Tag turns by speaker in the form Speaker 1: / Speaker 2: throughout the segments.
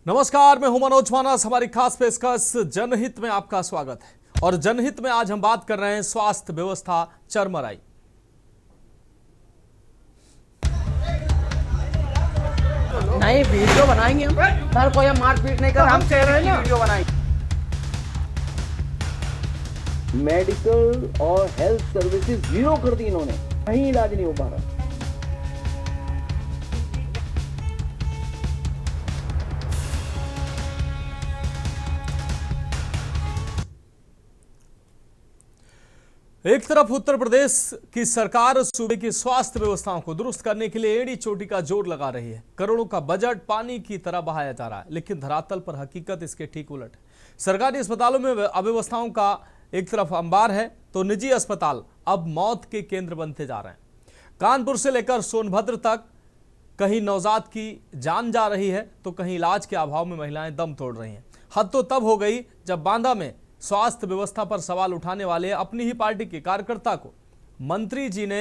Speaker 1: नमस्कार, मैं हूं मनोज मानस। हमारी खास पेशकश जनहित में आपका स्वागत है। और जनहित में आज हम बात कर रहे हैं स्वास्थ्य व्यवस्था चरमराई।
Speaker 2: नहीं, वीडियो बनाएंगे हम। सर कोई हम मारपीट नहीं कर, हम कह रहे हैं ना वीडियो बनाएंगे।
Speaker 3: मेडिकल और हेल्थ सर्विसेज जीरो कर दी इन्होंने, कहीं इलाज नहीं हो पा रहा।
Speaker 1: एक तरफ उत्तर प्रदेश की सरकार सूबे की स्वास्थ्य व्यवस्थाओं को दुरुस्त करने के लिए एड़ी चोटी का जोर लगा रही है। करोड़ों का बजट पानी की तरह बहाया जा रहा है, लेकिन धरातल पर हकीकत इसके ठीक उलट है। सरकारी अस्पतालों में अव्यवस्थाओं का एक तरफ अंबार है, तो निजी अस्पताल अब मौत के केंद्र बनते जा रहे हैं। कानपुर से लेकर सोनभद्र तक कहीं नवजात की जान जा रही है, तो कहीं इलाज के अभाव में महिलाएं दम तोड़ रही हैं। हद तो तब हो गई जब बांदा में स्वास्थ्य व्यवस्था पर सवाल उठाने वाले अपनी ही पार्टी के कार्यकर्ता को मंत्री जी ने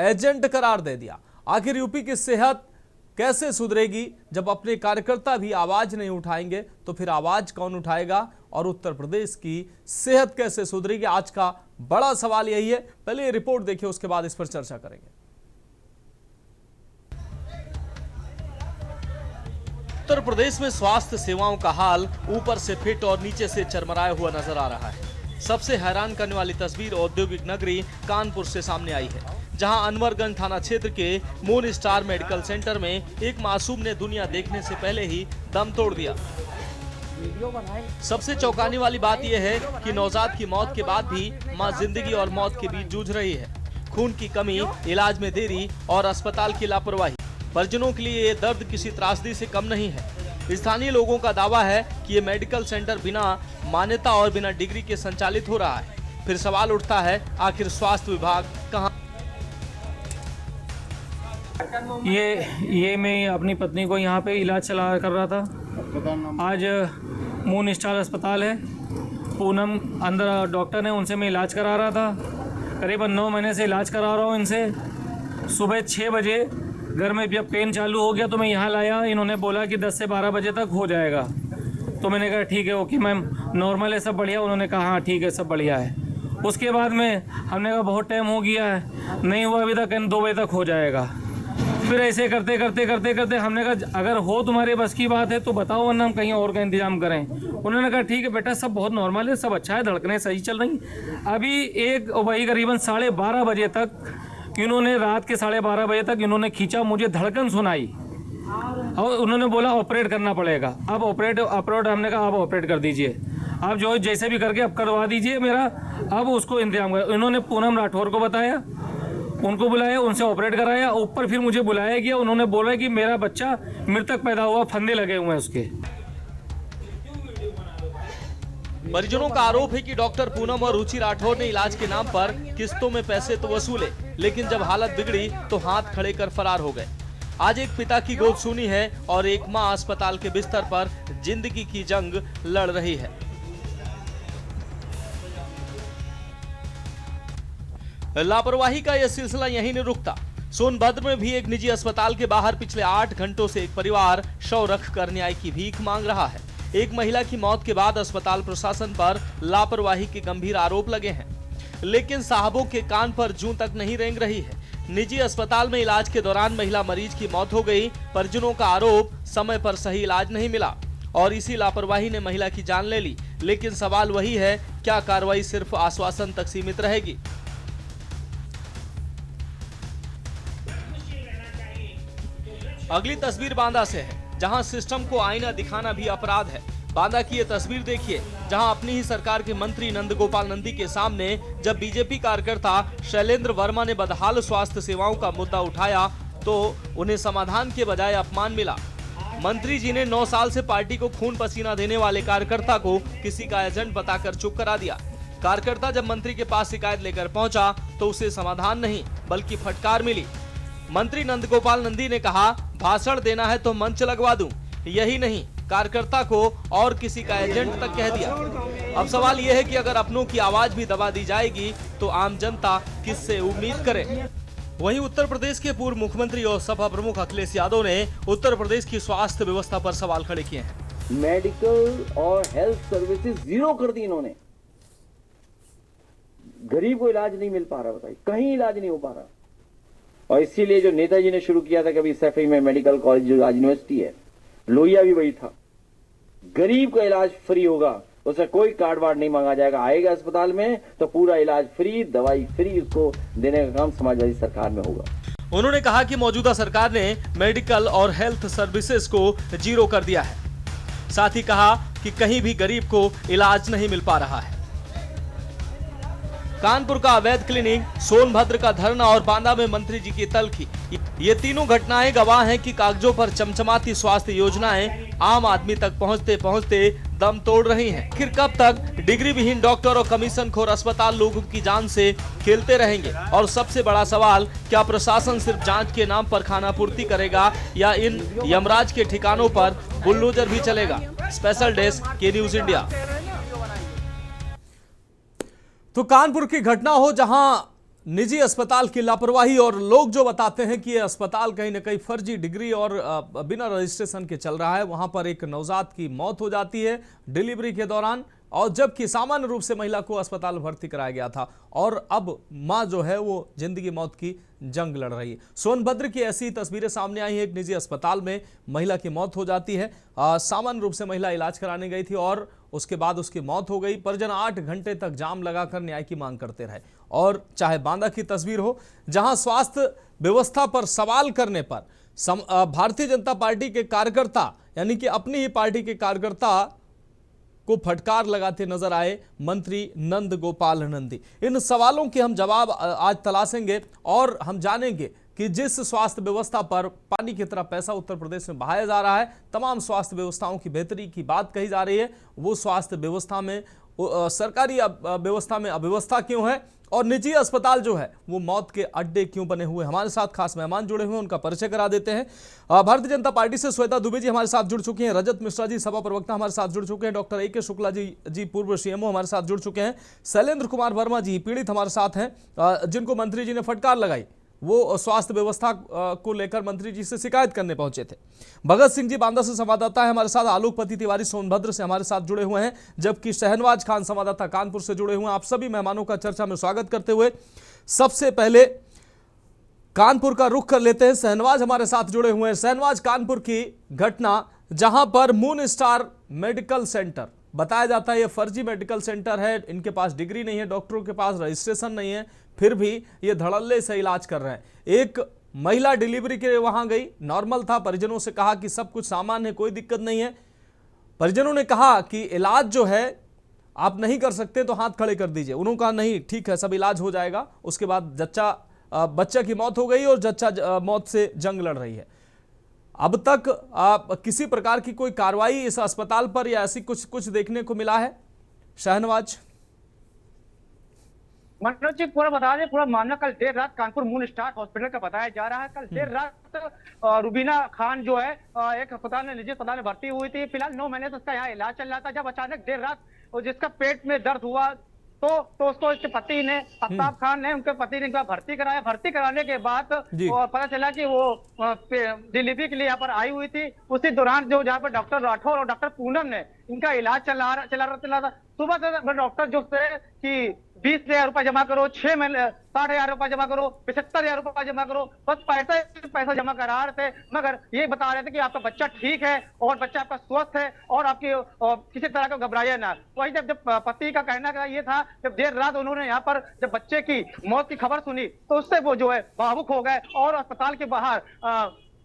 Speaker 1: एजेंट करार दे दिया। आखिर यूपी की सेहत कैसे सुधरेगी जब अपने कार्यकर्ता भी आवाज नहीं उठाएंगे, तो फिर आवाज कौन उठाएगा? और उत्तर प्रदेश की सेहत कैसे सुधरेगी, आज का बड़ा सवाल यही है। पहले ये रिपोर्ट देखिए, उसके बाद इस पर चर्चा करेंगे। उत्तर प्रदेश में स्वास्थ्य सेवाओं का हाल ऊपर से फिट और नीचे से चरमराया हुआ नजर आ रहा है। सबसे हैरान करने वाली तस्वीर औद्योगिक नगरी कानपुर से सामने आई है, जहां अनवरगंज थाना क्षेत्र के मून स्टार मेडिकल सेंटर में एक मासूम ने दुनिया देखने से पहले ही दम तोड़ दिया। सबसे चौंकाने वाली बात यह है कि नवजात की मौत के बाद भी मां जिंदगी और मौत के बीच जूझ रही है। खून की कमी, इलाज में देरी और अस्पताल की लापरवाही। परिजनों के लिए ये दर्द किसी त्रासदी से कम नहीं है। स्थानीय लोगों का दावा है कि ये मेडिकल सेंटर बिना मान्यता और बिना डिग्री के संचालित हो रहा है। फिर सवाल उठता है, आखिर स्वास्थ्य विभाग कहां?
Speaker 4: ये मैं अपनी पत्नी को यहाँ पे इलाज चला कर रहा था। आज मून स्टार अस्पताल है, पूनम अंदर डॉक्टर है, उनसे मैं इलाज करा रहा था। करीबन 9 महीने से इलाज करा रहा हूँ इनसे। सुबह 6 बजे घर में जब पेन चालू हो गया तो मैं यहाँ लाया। इन्होंने बोला कि 10 से 12 बजे तक हो जाएगा। तो मैंने कहा ठीक है, ओके मैम, नॉर्मल है सब बढ़िया? उन्होंने कहा हाँ ठीक है सब बढ़िया है। उसके बाद में हमने कहा बहुत टाइम हो गया है, नहीं हुआ अभी तक, 2 बजे तक हो जाएगा। फिर ऐसे करते करते हमने कहा अगर हो तुम्हारे बस की बात है तो बताओ, वरना हम कहीं और का इंतजाम करें। उन्होंने कहा ठीक है बेटा, सब बहुत नॉर्मल है, सब अच्छा है, धड़कनें सही चल रही। अभी वही करीबन 12:30 बजे तक इन्होंने, रात के 12:30 बजे तक इन्होंने खींचा, मुझे धड़कन सुनाई और उन्होंने बोला ऑपरेट करना पड़ेगा। अब ऑपरेट हमने कहा आप ऑपरेट कर दीजिए, आप जो जैसे भी करके अब करवा दीजिए मेरा, अब उसको इंतजाम कर। इन्होंने पूनम राठौर को बताया, उनको बुलाया, उनसे ऑपरेट कराया। ऊपर फिर मुझे बुलाया गया, उन्होंने बोला कि मेरा बच्चा मृतक पैदा हुआ, फंदे लगे हुए हैं उसके।
Speaker 1: परिजनों का आरोप है कि डॉक्टर पूनम और रुचि राठौर ने इलाज के नाम पर किस्तों में पैसे तो वसूले, लेकिन जब हालत बिगड़ी तो हाथ खड़े कर फरार हो गए। आज एक पिता की गोद सुनी है और एक मां अस्पताल के बिस्तर पर जिंदगी की जंग लड़ रही है। लापरवाही का यह सिलसिला यहीं नहीं रुकता। सोनभद्र में भी एक निजी अस्पताल के बाहर पिछले 8 घंटों से एक परिवार शव रख कर न्याय की भीख मांग रहा है। एक महिला की मौत के बाद अस्पताल प्रशासन पर लापरवाही के गंभीर आरोप लगे हैं, लेकिन साहबों के कान पर जूं तक नहीं रेंग रही है। निजी अस्पताल में इलाज के दौरान महिला मरीज की मौत हो गई। परिजनों का आरोप, समय पर सही इलाज नहीं मिला और इसी लापरवाही ने महिला की जान ले ली। लेकिन सवाल वही है, क्या कार्रवाई सिर्फ आश्वासन तक सीमित रहेगी? अगली तस्वीर बांदा से है, जहां सिस्टम को आईना दिखाना भी अपराध है। बांदा की ये तस्वीर देखिए, जहां अपनी ही सरकार के मंत्री नंदगोपाल नंदी के सामने जब बीजेपी कार्यकर्ता शैलेंद्र वर्मा ने बदहाल स्वास्थ्य सेवाओं का मुद्दा उठाया तो उन्हें समाधान के बजाय अपमान मिला। मंत्री जी ने 9 साल से पार्टी को खून पसीना देने वाले कार्यकर्ता को किसी का एजेंट बताकर चुप करा दिया। कार्यकर्ता जब मंत्री के पास शिकायत लेकर पहुंचा तो उसे समाधान नहीं बल्कि फटकार मिली। मंत्री नंदगोपाल नंदी ने कहा, भाषण देना है तो मंच लगवा दूं। यही नहीं, कार्यकर्ता को और किसी का एजेंट तक कह दिया। अब सवाल यह है कि अगर अपनों की आवाज भी दबा दी जाएगी तो आम जनता किससे उम्मीद करे? वहीं उत्तर प्रदेश के पूर्व मुख्यमंत्री और सपा प्रमुख अखिलेश यादव ने उत्तर प्रदेश की स्वास्थ्य व्यवस्था पर सवाल खड़े किए हैं।
Speaker 3: मेडिकल और हेल्थ सर्विसेज जीरो कर दी इन्होंने। गरीब को इलाज नहीं मिल पा रहा, बताइए, कहीं इलाज नहीं हो पा रहा। और इसीलिए जो नेताजी ने शुरू किया था कभी सैफई में मेडिकल कॉलेज, जो आज यूनिवर्सिटी है, लोहिया भी वही था। गरीब का इलाज फ्री होगा, उसे कोई कार्ड वार्ड नहीं मांगा जाएगा। आएगा अस्पताल में तो पूरा इलाज फ्री, दवाई फ्री, उसको देने का काम समाजवादी सरकार में होगा।
Speaker 1: उन्होंने कहा कि मौजूदा सरकार ने मेडिकल और हेल्थ सर्विसेज को जीरो कर दिया है। साथ ही कहा कि कहीं भी गरीब को इलाज नहीं मिल पा रहा है। कानपुर का अवैध क्लिनिक, सोनभद्र का धरना और बांदा में मंत्री जी की तल्खी, ये तीनों घटनाएं गवाह हैं कि कागजों पर चमचमाती स्वास्थ्य योजनाएं आम आदमी तक पहुंचते पहुंचते दम तोड़ रही हैं। आखिर कब तक डिग्री विहीन डॉक्टर और कमीशन खोर अस्पताल लोगों की जान से खेलते रहेंगे? और सबसे बड़ा सवाल, क्या प्रशासन सिर्फ जांच के नाम पर खानापूर्ति करेगा या इन यमराज के ठिकानों पर बुलडोजर भी चलेगा? स्पेशल डेस्क के न्यूज इंडिया। तो कानपुर की घटना हो जहां निजी अस्पताल की लापरवाही और लोग जो बताते हैं कि ये अस्पताल कहीं ना कहीं फर्जी डिग्री और बिना रजिस्ट्रेशन के चल रहा है, वहां पर एक नवजात की मौत हो जाती है डिलीवरी के दौरान, और जबकि सामान्य रूप से महिला को अस्पताल भर्ती कराया गया था और अब मां जो है वो जिंदगी मौत की जंग लड़ रही है। सोनभद्र की ऐसी तस्वीरें सामने आई हैं। एक निजी अस्पताल में महिला की मौत हो जाती है। सामान्य रूप से महिला इलाज कराने गई थी और उसके बाद उसकी मौत हो गई। परिजन 8 घंटे तक जाम लगाकर न्याय की मांग करते रहे। और चाहे बांदा की तस्वीर हो, जहां स्वास्थ्य व्यवस्था पर सवाल करने पर भारतीय जनता पार्टी के कार्यकर्ता, यानी कि अपनी ही पार्टी के कार्यकर्ता को फटकार लगाते नजर आए मंत्री नंद गोपाल नंदी। इन सवालों के हम जवाब आज तलाशेंगे और हम जानेंगे कि जिस स्वास्थ्य व्यवस्था पर पानी की तरह पैसा उत्तर प्रदेश में बहाया जा रहा है, तमाम स्वास्थ्य व्यवस्थाओं की बेहतरी की बात कही जा रही है, वो स्वास्थ्य व्यवस्था में, सरकारी व्यवस्था में अव्यवस्था क्यों है और निजी अस्पताल जो है वो मौत के अड्डे क्यों बने हुए। हमारे साथ खास मेहमान जुड़े हुए हैं, उनका परिचय करा देते हैं। भारतीय जनता पार्टी से श्वेता दुबे जी हमारे साथ जुड़ चुकी हैं, रजत मिश्रा जी सभा प्रवक्ता हमारे साथ जुड़ चुके हैं, डॉक्टर ए.के. शुक्ला जी पूर्व सीएमओ हमारे साथ जुड़ चुके हैं, शैलेंद्र कुमार वर्मा जी पीड़ित हमारे साथ हैं, जिनको मंत्री जी ने फटकार लगाई, वो स्वास्थ्य व्यवस्था को लेकर मंत्री जी से शिकायत करने पहुंचे थे। भगत सिंह जी बांदा से संवाददाता है हमारे साथ, आलोकपति तिवारी सोनभद्र से हमारे साथ जुड़े हुए हैं, जबकि शहनवाज खान संवाददाता कानपुर से जुड़े हुए हैं। आप सभी मेहमानों का चर्चा में स्वागत करते हुए सबसे पहले कानपुर का रुख कर लेते हैं। शहनवाज हमारे साथ जुड़े हुए हैं। शहनवाज, कानपुर की घटना जहां पर मून स्टार मेडिकल सेंटर बताया जाता है ये फर्जी मेडिकल सेंटर है, इनके पास डिग्री नहीं है, डॉक्टरों के पास रजिस्ट्रेशन नहीं है, फिर भी ये धड़ल्ले से इलाज कर रहे हैं। एक महिला डिलीवरी के लिए वहां गई, नॉर्मल था, परिजनों से कहा कि सब कुछ सामान्य है, कोई दिक्कत नहीं है। परिजनों ने कहा कि इलाज जो है आप नहीं कर सकते तो हाथ खड़े कर दीजिए। उन्होंने कहा नहीं ठीक है, सब इलाज हो जाएगा। उसके बाद बच्चा की मौत हो गई और जच्चा मौत से जंग लड़ रही है। अब तक किसी प्रकार की कोई कार्रवाई इस अस्पताल पर या ऐसी कुछ देखने को मिला है? शहनवाज
Speaker 2: मनोज जी पूरा बता दें, पूरा मामला कल देर रात कानपुर मून स्टार हॉस्पिटल का बताया जा रहा है। कल देर रात रुबीना खान जो है एक अस्पताल में, निजी अस्पताल में भर्ती हुई थी। फिलहाल 9 महीने से उसका यहाँ इलाज चल रहा था। जब अचानक देर रात जिसका पेट में दर्द हुआ तो उसको उसके पति ने, आफ्ताब खान ने, उनके पति ने भर्ती कराया। भर्ती कराने के बाद पता चला कि वो डिलीवरी के लिए यहाँ पर आई हुई थी। उसी दौरान जो जहाँ पर डॉक्टर राठौर और डॉक्टर पूनम ने इनका इलाज चला रहा था। सुबह से डॉक्टर जो थे कि 20,000 रुपए जमा करो, 6 महीने 60,000 रुपए जमा करो, 75,000 रुपए जमा करो, बस पैसा जमा करा रहे थे। मगर ये बता रहे थे कि आपका बच्चा ठीक है और बच्चा आपका स्वस्थ है और आपकी किसी तरह का घबराइए ना। वही जब पति का कहना का ये था, जब देर रात उन्होंने यहाँ पर जब बच्चे की मौत की खबर सुनी तो उससे वो जो है भावुक हो गए और अस्पताल के बाहर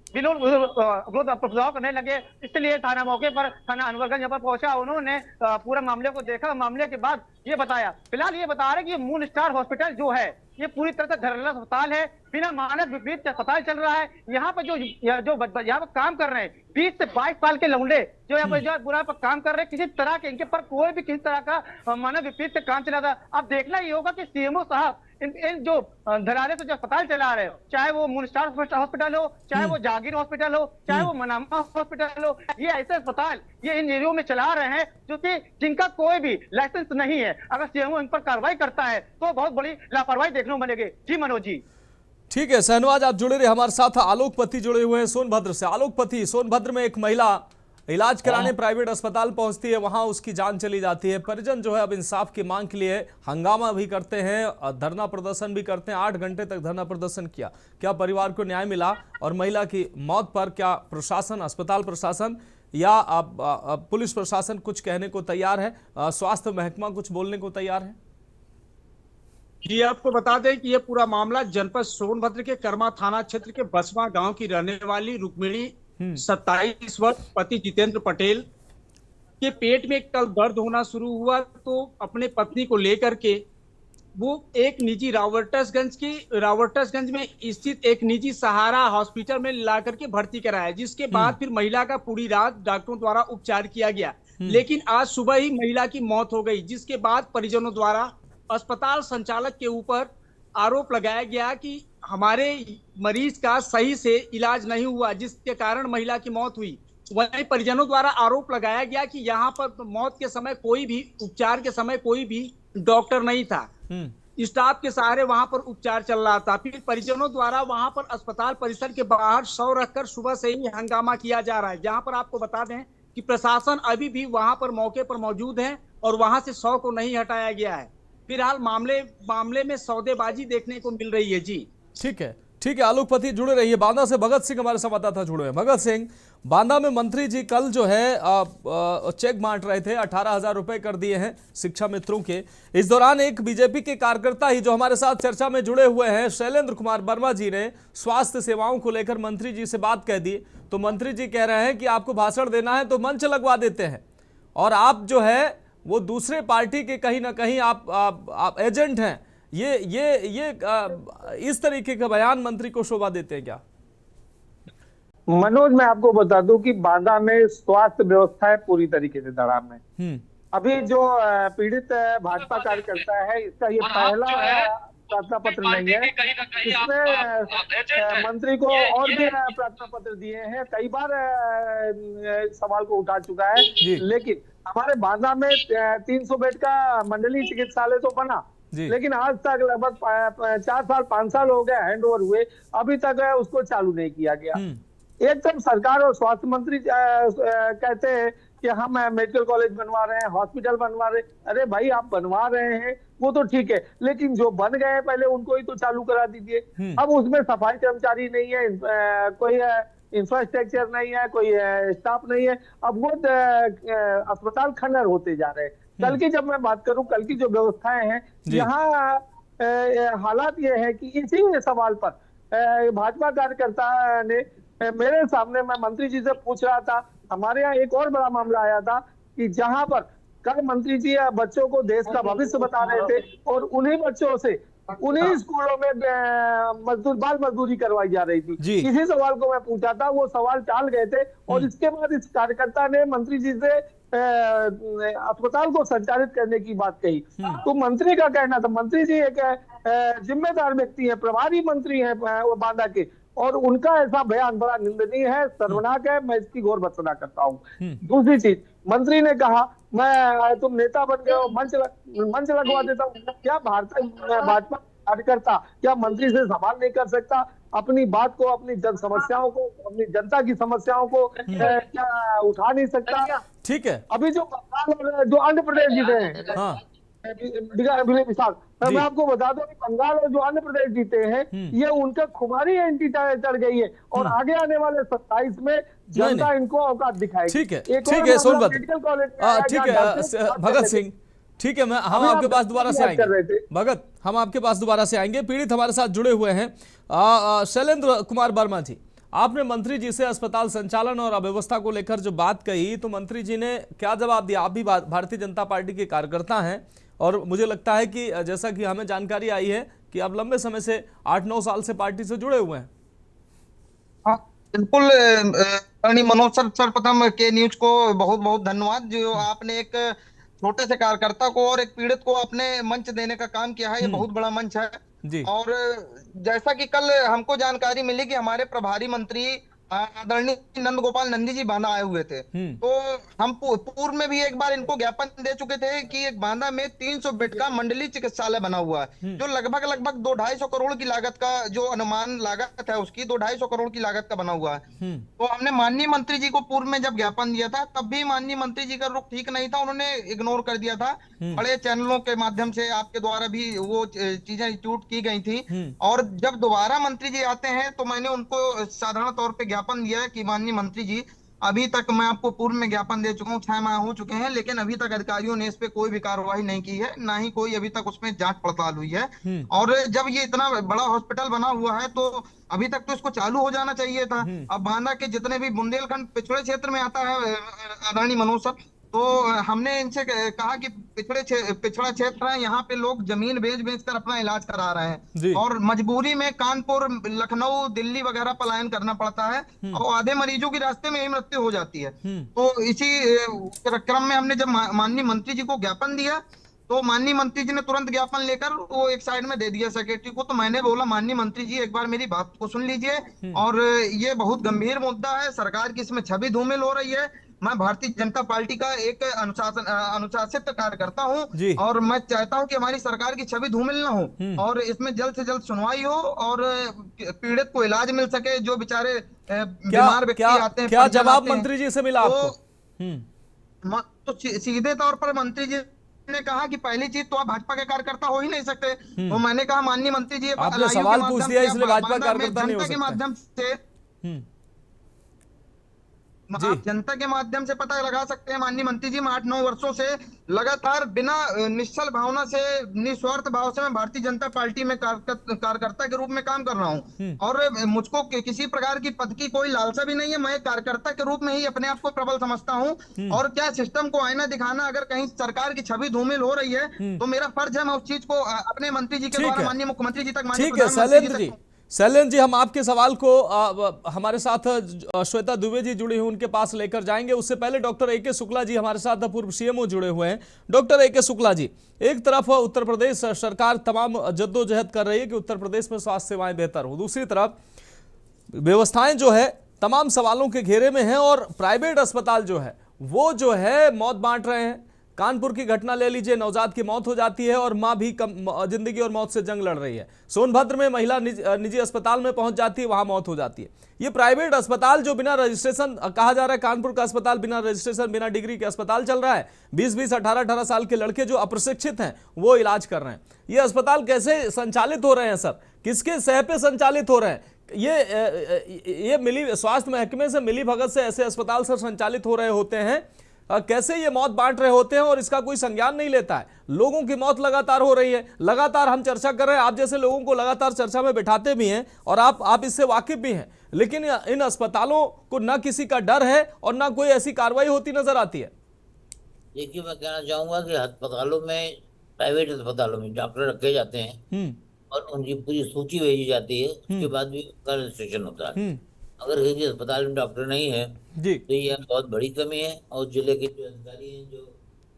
Speaker 2: विरोध करने लगे। इसलिए थाना मौके पर, थाना अनवरगंज यहाँ पर पहुंचा, उन्होंने पूरा मामले को देखा। मामले के बाद ये बताया, फिलहाल ये बता रहे कि मून स्टार हॉस्पिटल जो है ये पूरी तरह से धड़ल्ला अस्पताल है, बिना मानव विपरीत अस्पताल चल रहा है। यहाँ पर जो यहाँ पर काम कर रहे हैं 20 से 22 साल के लौंडे जो यहाँ पर जो बुरा पर काम कर रहे हैं, किसी तरह के इनके पर कोई भी किसी तरह का मानव विपरीत से काम चला था। अब देखना ये होगा कि सीएमओ साहब इन जो धरारे से जो अस्पताल चला रहे हो, चाहे वो मून स्टार हॉस्पिटल हो, चाहे वो जागीर हॉस्पिटल हो, चाहे वो मनामा हॉस्पिटल हो, ये ऐसे अस्पताल ये इन एरियो में चला रहे हैं जो कि जिनका कोई भी लाइसेंस नहीं है। अगर सीएमओ इन पर कार्रवाई करता है तो बहुत बड़ी लापरवाही देखने को मिलेगी। जी मनोज जी।
Speaker 1: ठीक है शहनवाज, आप जुड़े रहे हमारे साथ। आलोकपति जुड़े हुए हैं सोनभद्र से। आलोकपति, सोनभद्र में एक महिला इलाज कराने प्राइवेट अस्पताल पहुंचती है, वहां उसकी जान चली जाती है। परिजन जो है अब इंसाफ की मांग के लिए हंगामा भी करते हैं, धरना प्रदर्शन भी करते हैं। 8 घंटे तक धरना प्रदर्शन किया। क्या परिवार को न्याय मिला? और महिला की मौत पर क्या प्रशासन, अस्पताल प्रशासन या पुलिस प्रशासन कुछ कहने को तैयार है? स्वास्थ्य महकमा कुछ बोलने को तैयार है?
Speaker 5: ये आपको बता दें कि ये पूरा मामला जनपद सोनभद्र के कर्मा थाना क्षेत्र के बसवा गांव की रहने वाली रुक्मिणी 27 वर्ष पति जितेंद्र पटेल के पेट में कल दर्द होना शुरू हुआ, तो अपने पत्नी को लेकर के वो एक निजी रावर्टसगंज में स्थित एक निजी सहारा हॉस्पिटल में ला करके भर्ती कराया, जिसके बाद फिर महिला का पूरी रात डॉक्टरों द्वारा उपचार किया गया। लेकिन आज सुबह ही महिला की मौत हो गई, जिसके बाद परिजनों द्वारा अस्पताल संचालक के ऊपर आरोप लगाया गया कि हमारे मरीज का सही से इलाज नहीं हुआ, जिसके कारण महिला की मौत हुई। वहीं परिजनों द्वारा आरोप लगाया गया कि यहाँ पर मौत के समय कोई भी उपचार के समय कोई भी डॉक्टर नहीं था, स्टाफ के सहारे वहां पर उपचार चल रहा था। फिर परिजनों द्वारा वहां पर अस्पताल परिसर के बाहर शव रखकर सुबह से ही हंगामा किया जा रहा है, जहां पर आपको बता दें कि प्रशासन अभी भी वहां पर मौके पर मौजूद है और वहां से शव को नहीं हटाया गया है। फिलहाल मामले में सौदेबाजी देखने को मिल रही है। जी
Speaker 1: ठीक है, ठीक है। आलोकपति जुड़े रहिए। बांदा से भगत सिंह हमारे संवाददाता जुड़े हैं। भगत सिंह, बांदा में मंत्री जी कल जो है चेक बांट रहे थे, 18,000 रुपए कर दिए हैं शिक्षा मित्रों के। इस दौरान एक बीजेपी के कार्यकर्ता ही जो हमारे साथ चर्चा में जुड़े हुए हैं, शैलेंद्र कुमार वर्मा जी ने स्वास्थ्य सेवाओं को लेकर मंत्री जी से बात कह दी। तो मंत्री जी कह रहे हैं कि आपको भाषण देना है तो मंच लगवा देते हैं, और आप जो है वो दूसरे पार्टी के कहीं ना कहीं आप एजेंट हैं। ये इस तरीके का बयान मंत्री को शोभा देते हैं क्या?
Speaker 6: मनोज, मैं आपको बता दूं कि बांदा में स्वास्थ्य व्यवस्था है पूरी तरीके से धराम में। अभी जो पीड़ित भाजपा कार्यकर्ता है, इसका ये पहला प्रार्थना पत्र नहीं है। इसमें मंत्री को और भी प्रार्थना पत्र दिए हैं, कई बार सवाल को उठा चुका है। लेकिन हमारे बांदा में 300 बेड का मंडलीय चिकित्सालय तो बना, लेकिन आज तक लगभग 4 साल 5 साल हो गए हैंड ओवर हुए, अभी तक उसको चालू नहीं किया गया। एकदम सरकार और स्वास्थ्य मंत्री कहते हैं कि हम मेडिकल कॉलेज बनवा रहे हैं, हॉस्पिटल बनवा रहे हैं। अरे भाई, आप बनवा रहे हैं वो तो ठीक है, लेकिन जो बन गए पहले उनको ही तो चालू करा दीजिए। अब उसमें सफाई कर्मचारी नहीं है, कोई इंफ्रास्ट्रक्चर नहीं है, कोई स्टाफ नहीं है। अब वो अस्पताल खंडर होते जा रहे हैं। कल की जब मैं बात करूं, कल की जो व्यवस्थाएं हैं यहाँ, हालात ये है कि इसी सवाल पर भाजपा कार्यकर्ता ने मेरे सामने, मैं मंत्री जी से पूछ रहा था, हमारे यहाँ एक और बड़ा मामला आया था कि जहां पर कल मंत्री जी बच्चों को देश का भविष्य बता रहे थे और उन्हीं बच्चों से उन्हीं स्कूलों में बाल मजदूरी करवाई जा रही थी। इसी सवाल को मैं पूछा था, वो सवाल टाल गए थे और इसके बाद इस कार्यकर्ता ने मंत्री जी से अस्पताल को संचालित करने की बात कही। तो मंत्री का कहना था, मंत्री जी एक जिम्मेदार व्यक्ति है, प्रभारी मंत्री है बांदा के, और उनका ऐसा बयान बड़ा निंदनीय है, सर्वनाक है। मैं इसकी घोर भर्त्सना करता हूँ। दूसरी चीज, मंत्री ने कहा तुम नेता बन गए हो, मंच लगवा देता हूँ। क्या भाजपा कार्यकर्ता क्या मंत्री से सवाल नहीं कर सकता? अपनी बात को, अपनी जन समस्याओं को, अपनी जनता की समस्याओं को क्या उठा नहीं सकता?
Speaker 1: ठीक है।
Speaker 6: अभी जो बंगाल और जो आंध्र प्रदेश जीते हैं, मैं आपको बता दूं कि बंगाल और जो आंध्र प्रदेश जीते हैं, ये उनका खुमारी एंटी चढ़ गई है और आगे आने वाले 27 में जनता इनको औकात दिखाएगी।
Speaker 1: ठीक है, ठीक है सोनभद्र, ठीक है भगत सिंह, ठीक है। हम आपके पास दोबारा से आएंगे भगत, हम आपके पास दोबारा से आएंगे। पीड़ित हमारे साथ जुड़े हुए हैं। शैलेंद्र कुमार वर्मा जी, आपने मंत्री जी से अस्पताल संचालन और अव्यवस्था को लेकर जो बात कही, तो मंत्री जी ने क्या जवाब दिया? आप भी भारतीय जनता पार्टी के कार्यकर्ता हैं और मुझे लगता है कि जैसा कि हमें जानकारी आई है कि आप लंबे समय से 8-9 साल से पार्टी से जुड़े हुए हैं।
Speaker 7: हाँ बिल्कुल मनोज सर, सर्वप्रथम के न्यूज को बहुत बहुत धन्यवाद, जो आपने एक छोटे से कार्यकर्ता को और एक पीड़ित को अपने मंच देने का काम किया है। ये बहुत बड़ा मंच है जी। और जैसा कि कल हमको जानकारी मिली कि हमारे प्रभारी मंत्री आदरणीय नंद गोपाल नंदी जी बांदा आए हुए थे। तो हम पूर्व में भी एक बार इनको ज्ञापन दे चुके थे कि एक बांदा में 300 बेड का मंडलीय चिकित्सालय बना हुआ है, जो लगभग 2-250 करोड़ की लागत का, जो अनुमान लागत है उसकी 2-250 करोड़ की लागत का बना हुआ है। तो हमने माननीय मंत्री जी को पूर्व में जब ज्ञापन दिया था, तब भी माननीय मंत्री जी का रुख ठीक नहीं था, उन्होंने इग्नोर कर दिया था। बड़े चैनलों के माध्यम से आपके द्वारा भी वो चीजें ट्वीट की गई थी। और जब दोबारा मंत्री जी आते हैं तो मैंने उनको साधारण तौर पे ज्ञापन दिया है कि माननीय मंत्री जी, अभी तक मैं आपको पूर्व में ज्ञापन दे चुका हूँ, 6 माह हो चुके हैं, लेकिन अभी तक अधिकारियों ने इस पे कोई भी कार्रवाई नहीं की है, ना ही कोई अभी तक उसमें जांच पड़ताल हुई है। और जब ये इतना बड़ा हॉस्पिटल बना हुआ है तो अभी तक तो इसको चालू हो जाना चाहिए था। अब बांदा के जितने भी बुंदेलखंड पिछड़े क्षेत्र में आता है आदरणीय मनोज सर, तो हमने इनसे कहा कि पिछड़ा क्षेत्र है, यहाँ पे लोग जमीन बेच कर अपना इलाज करा रहे हैं और मजबूरी में कानपुर, लखनऊ, दिल्ली वगैरह पलायन करना पड़ता है और आधे मरीजों की रास्ते में ही मृत्यु हो जाती है। तो इसी क्रम में हमने जब माननीय मंत्री जी को ज्ञापन दिया तो माननीय मंत्री जी ने तुरंत ज्ञापन लेकर वो एक साइड में दे दिया सेक्रेटरी को। तो मैंने बोला, माननीय मंत्री जी एक बार मेरी बात को सुन लीजिए, और ये बहुत गंभीर मुद्दा है, सरकार की इसमें छवि धूमिल हो रही है। मैं भारतीय जनता पार्टी का एक अनुशासित कार्यकर्ता हूं और मैं चाहता हूं कि हमारी सरकार की छवि धूमिल ना हो और इसमें जल्द से जल्द सुनवाई हो और पीड़ित को इलाज मिल सके। जो बेचारे बीमार व्यक्ति आते हैं,
Speaker 1: क्या जवाब मंत्री जी से मिला आपको?
Speaker 7: तो सीधे तौर पर मंत्री जी ने कहा कि पहली चीज तो आप भाजपा के कार्यकर्ता हो ही नहीं सकते। तो मैंने कहा, माननीय मंत्री जी,
Speaker 1: आपने सवाल पूछ दिया इसलिए भाजपा कार्यकर्ता नहीं हो सकते।
Speaker 7: के माध्यम से आप जनता के माध्यम से पता लगा सकते हैं माननीय मंत्री जी, मैं 8-9 वर्षों से लगातार बिना निश्चल भावना से, निस्वार्थ भाव से मैं भारतीय जनता पार्टी में कार्यकर्ता के रूप में काम कर रहा हूं और मुझको किसी प्रकार की पद की कोई लालसा भी नहीं है। मैं कार्यकर्ता के रूप में ही अपने आप को प्रबल समझता हूं और क्या सिस्टम को आईना दिखाना, अगर कहीं सरकार की छवि धूमिल हो रही है तो मेरा फर्ज है मैं उस चीज को अपने मंत्री जी के द्वारा माननीय मुख्यमंत्री जी तक,
Speaker 1: माननीय शैलेंद्र जी, हम आपके सवाल को हमारे साथ श्वेता दुबे जी जुड़ी हुई उनके पास लेकर जाएंगे। उससे पहले डॉक्टर ए के शुक्ला जी हमारे साथ पूर्व सीएमओ जुड़े हुए हैं। डॉक्टर ए के शुक्ला जी, एक तरफ उत्तर प्रदेश सरकार तमाम जद्दोजहद कर रही है कि उत्तर प्रदेश में स्वास्थ्य सेवाएं बेहतर हो, दूसरी तरफ व्यवस्थाएं जो है तमाम सवालों के घेरे में है और प्राइवेट अस्पताल जो है वो जो है मौत बांट रहे हैं। कानपुर की घटना ले लीजिए, नवजात की मौत हो जाती है और मां भी जिंदगी और मौत से जंग लड़ रही है। सोनभद्र में महिला निजी अस्पताल में पहुंच जाती है, वहां मौत हो जाती है। ये प्राइवेट अस्पताल जो बिना रजिस्ट्रेशन, कहा जा रहा है कानपुर का अस्पताल बिना रजिस्ट्रेशन, बिना डिग्री के अस्पताल चल रहा है। 20-20, 18-18 साल के लड़के जो अप्रशिक्षित हैं वो इलाज कर रहे हैं। ये अस्पताल कैसे संचालित हो रहे हैं सर? किसके सह पे संचालित हो रहे हैं? ये मिली स्वास्थ्य महकमे से, मिली भगत से ऐसे अस्पताल सर संचालित हो रहे होते हैं? कैसे ये मौत बांट रहे होते हैं और इसका कोई संज्ञान नहीं लेता है? लोगों की मौत लगातार हो रही है, लगातार हम चर्चा कर रहे हैं, आप जैसे लोगों को लगातार चर्चा में बिठाते भी हैं और आप इससे वाकिफ भी हैं, लेकिन इन अस्पतालों को ना किसी का डर है और ना कोई ऐसी कार्रवाई होती नजर आती है।
Speaker 8: देखिए, मैं कहना चाहूंगा कि अस्पतालों में, प्राइवेट अस्पतालों में डॉक्टर रखे जाते हैं और उनकी पूरी सूची भेजी जाती है, उसके बाद भी उनका रजिस्ट्रेशन होता है। अगर किसी अस्पताल में डॉक्टर नहीं है तो ये बहुत बड़ी कमी है और जिले के जो अधिकारी हैं जो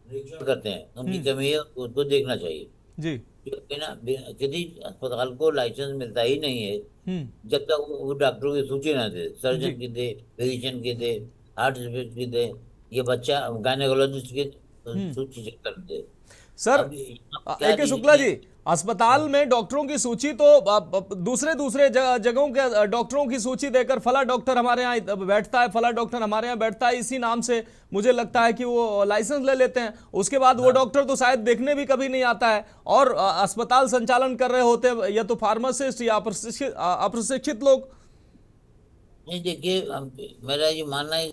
Speaker 8: निरीक्षण करते हैं उनकी कमी है, उसको देखना चाहिए जी। किसी अस्पताल को लाइसेंस मिलता ही नहीं है जब तक वो डॉक्टरों की सूची ना दे, सर्जन की दे, फिजिशियन की दे, हार्ट स्पेशलिस्ट की दे, ये बच्चा गायनेकोलॉजिस्ट की सूची चेक कर दे।
Speaker 1: सर ए के शुक्ला जी, अस्पताल में डॉक्टरों की सूची तो दूसरे जगहों के डॉक्टरों की सूची देकर फला डॉक्टर हमारे यहाँ बैठता है, फला डॉक्टर हमारे यहाँ बैठता है, इसी नाम से मुझे लगता है कि वो लाइसेंस ले लेते हैं। उसके बाद वो डॉक्टर तो शायद देखने भी कभी नहीं आता है और अस्पताल संचालन कर रहे होते हैं या तो फार्मासिस्ट या अप्रशिक्षित लोग।
Speaker 8: नहीं, देखिए, मेरा ये मानना है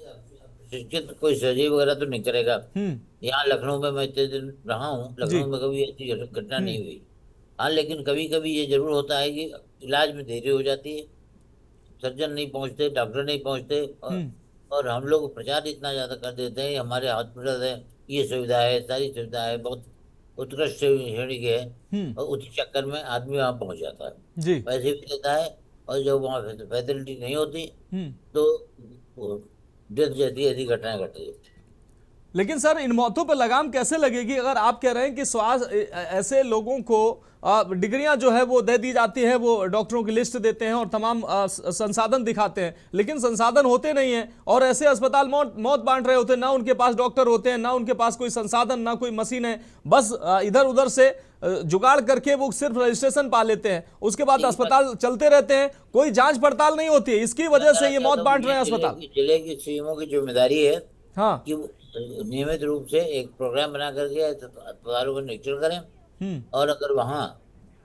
Speaker 8: शिक्षित कोई सर्जरी वगैरह तो नहीं करेगा। यहाँ लखनऊ में मैं इतने दिन रहा हूँ, लखनऊ में कभी ऐसी घटना नहीं हुई। हाँ, लेकिन कभी कभी ये जरूर होता है कि इलाज में देरी हो जाती है, सर्जन नहीं पहुंचते, डॉक्टर नहीं पहुंचते और हम लोग प्रचार इतना ज्यादा कर देते हैं हमारे हॉस्पिटल है, ये सुविधा है, सारी सुविधा है, बहुत उत्कृष्ट श्रेणी के है और उसी चक्कर में आदमी वहाँ पहुंच जाता है, पैसे भी देता है और जब वहाँ फैसिलिटी नहीं होती तो डेथ जैसी ऐसी घटनाएं घटती है।
Speaker 1: लेकिन सर, इन मौतों पर लगाम कैसे लगेगी अगर आप कह रहे हैं कि स्वास्थ्य ऐसे लोगों को डिग्रियां जो है वो दे दी जाती है, वो डॉक्टरों की लिस्ट देते हैं और तमाम संसाधन दिखाते हैं, लेकिन संसाधन होते नहीं है और ऐसे अस्पताल मौत बांट रहे होते हैं। ना उनके पास डॉक्टर होते हैं, ना उनके पास कोई संसाधन, ना कोई मशीन है, बस इधर उधर से जुगाड़ करके वो सिर्फ रजिस्ट्रेशन पा लेते हैं, उसके बाद अस्पताल चलते रहते हैं, कोई जांच पड़ताल नहीं होती है। इसकी वजह से ये मौत बांट रहे हैं अस्पताल।
Speaker 8: जिले की सीएमओ की जिम्मेदारी है
Speaker 1: हाँ
Speaker 8: कि नियमित रूप से एक प्रोग्राम बना करके अस्पतालों का निरीक्षण करें और अगर वहाँ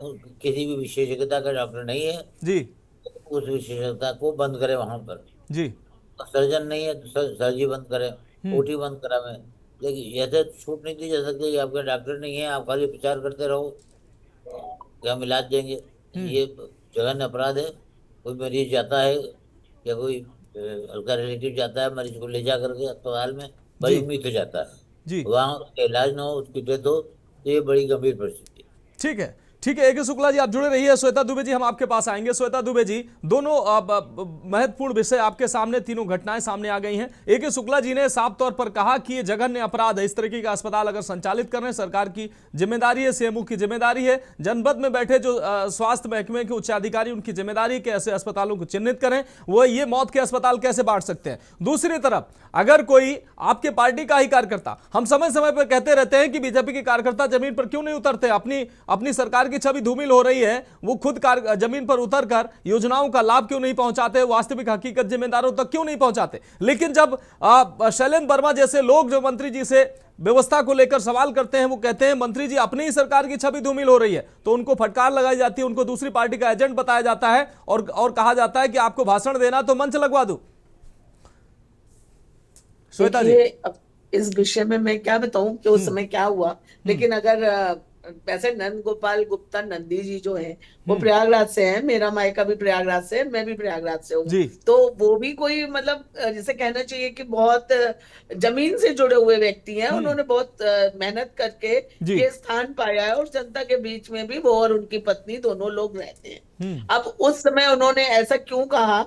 Speaker 8: किसी भी विशेषज्ञता का डॉक्टर नहीं है
Speaker 1: जी,
Speaker 8: उस विशेषज्ञता को बंद करें वहां पर
Speaker 1: जी।
Speaker 8: सर्जन नहीं है तो सर्जरी बंद करें, ओटी बंद करावें, लेकिन ऐसे छूट नहीं दी जा सकती। आपके डॉक्टर नहीं है, आप खाली प्रचार करते रहो कि हम इलाज देंगे। ये जघन्य अपराध है। कोई मरीज जाता है या कोई हल्का रिलेटिव जाता है, मरीज को ले जा करके अस्पताल में बड़ी उम्मीद से जाता है, वहाँ उसका इलाज ना हो, उसकी डेथ हो, तो ये बड़ी गंभीर परिस्थिति है।
Speaker 1: ठीक है, ठीक है। ए.के. शुक्ला जी आप जुड़े रहिए। श्वेता दुबे जी हम आपके पास आएंगे। श्वेता दुबे जी, दोनों महत्वपूर्ण विषय आपके सामने, तीनों घटनाएं सामने आ गई हैं। ए.के. शुक्ला जी ने साफ तौर पर कहा कि ये जघन्य अपराध है। इस तरीके का अस्पताल अगर संचालित कर रहे हैं, सरकार की जिम्मेदारी है, सीएमओ की जिम्मेदारी है, जनपद में बैठे जो स्वास्थ्य महकमे के उच्चाधिकारी उनकी जिम्मेदारी है कि ऐसे अस्पतालों को चिन्हित करें। वो ये मौत के अस्पताल कैसे बांट सकते हैं। दूसरी तरफ अगर कोई आपके पार्टी का ही कार्यकर्ता, हम समय समय पर कहते रहते हैं कि बीजेपी के कार्यकर्ता जमीन पर क्यों नहीं उतरते, अपनी सरकार की छवि धूमिल हो रही है, वो खुद जमीन पर उतरकर योजनाओं का लाभ क्यों नहीं पहुंचाते, वास्तविक हकीकत जिम्मेदारों तक क्यों नहीं पहुंचाते। लेकिन जब शैलेंद्र वर्मा जैसे लोग जो मंत्री जी से व्यवस्था को लेकर सवाल करते हैं, वो कहते हैं मंत्री जी अपनी ही सरकार की छवि धूमिल हो रही है, तो उनको फटकार लगाई जाती है, उनको दूसरी पार्टी का एजेंट बताया जाता है और कहा जाता है कि आपको भाषण देना तो मंच लगवा दो। श्वेता जी,
Speaker 9: इस विषय में मैं क्या बताऊं कि उस समय क्या हुआ, लेकिन अगर वैसे नंद गोपाल गुप्ता नंदी जी जो है वो प्रयागराज से हैं, मेरा मायका भी प्रयागराज से है, मैं भी प्रयागराज से हूँ, तो वो भी कोई मतलब जिसे कहना चाहिए कि बहुत जमीन से जुड़े हुए व्यक्ति हैं। उन्होंने बहुत मेहनत करके ये स्थान पाया है और जनता के बीच में भी वो और उनकी पत्नी दोनों लोग रहते हैं। अब उस समय उन्होंने ऐसा क्यों कहा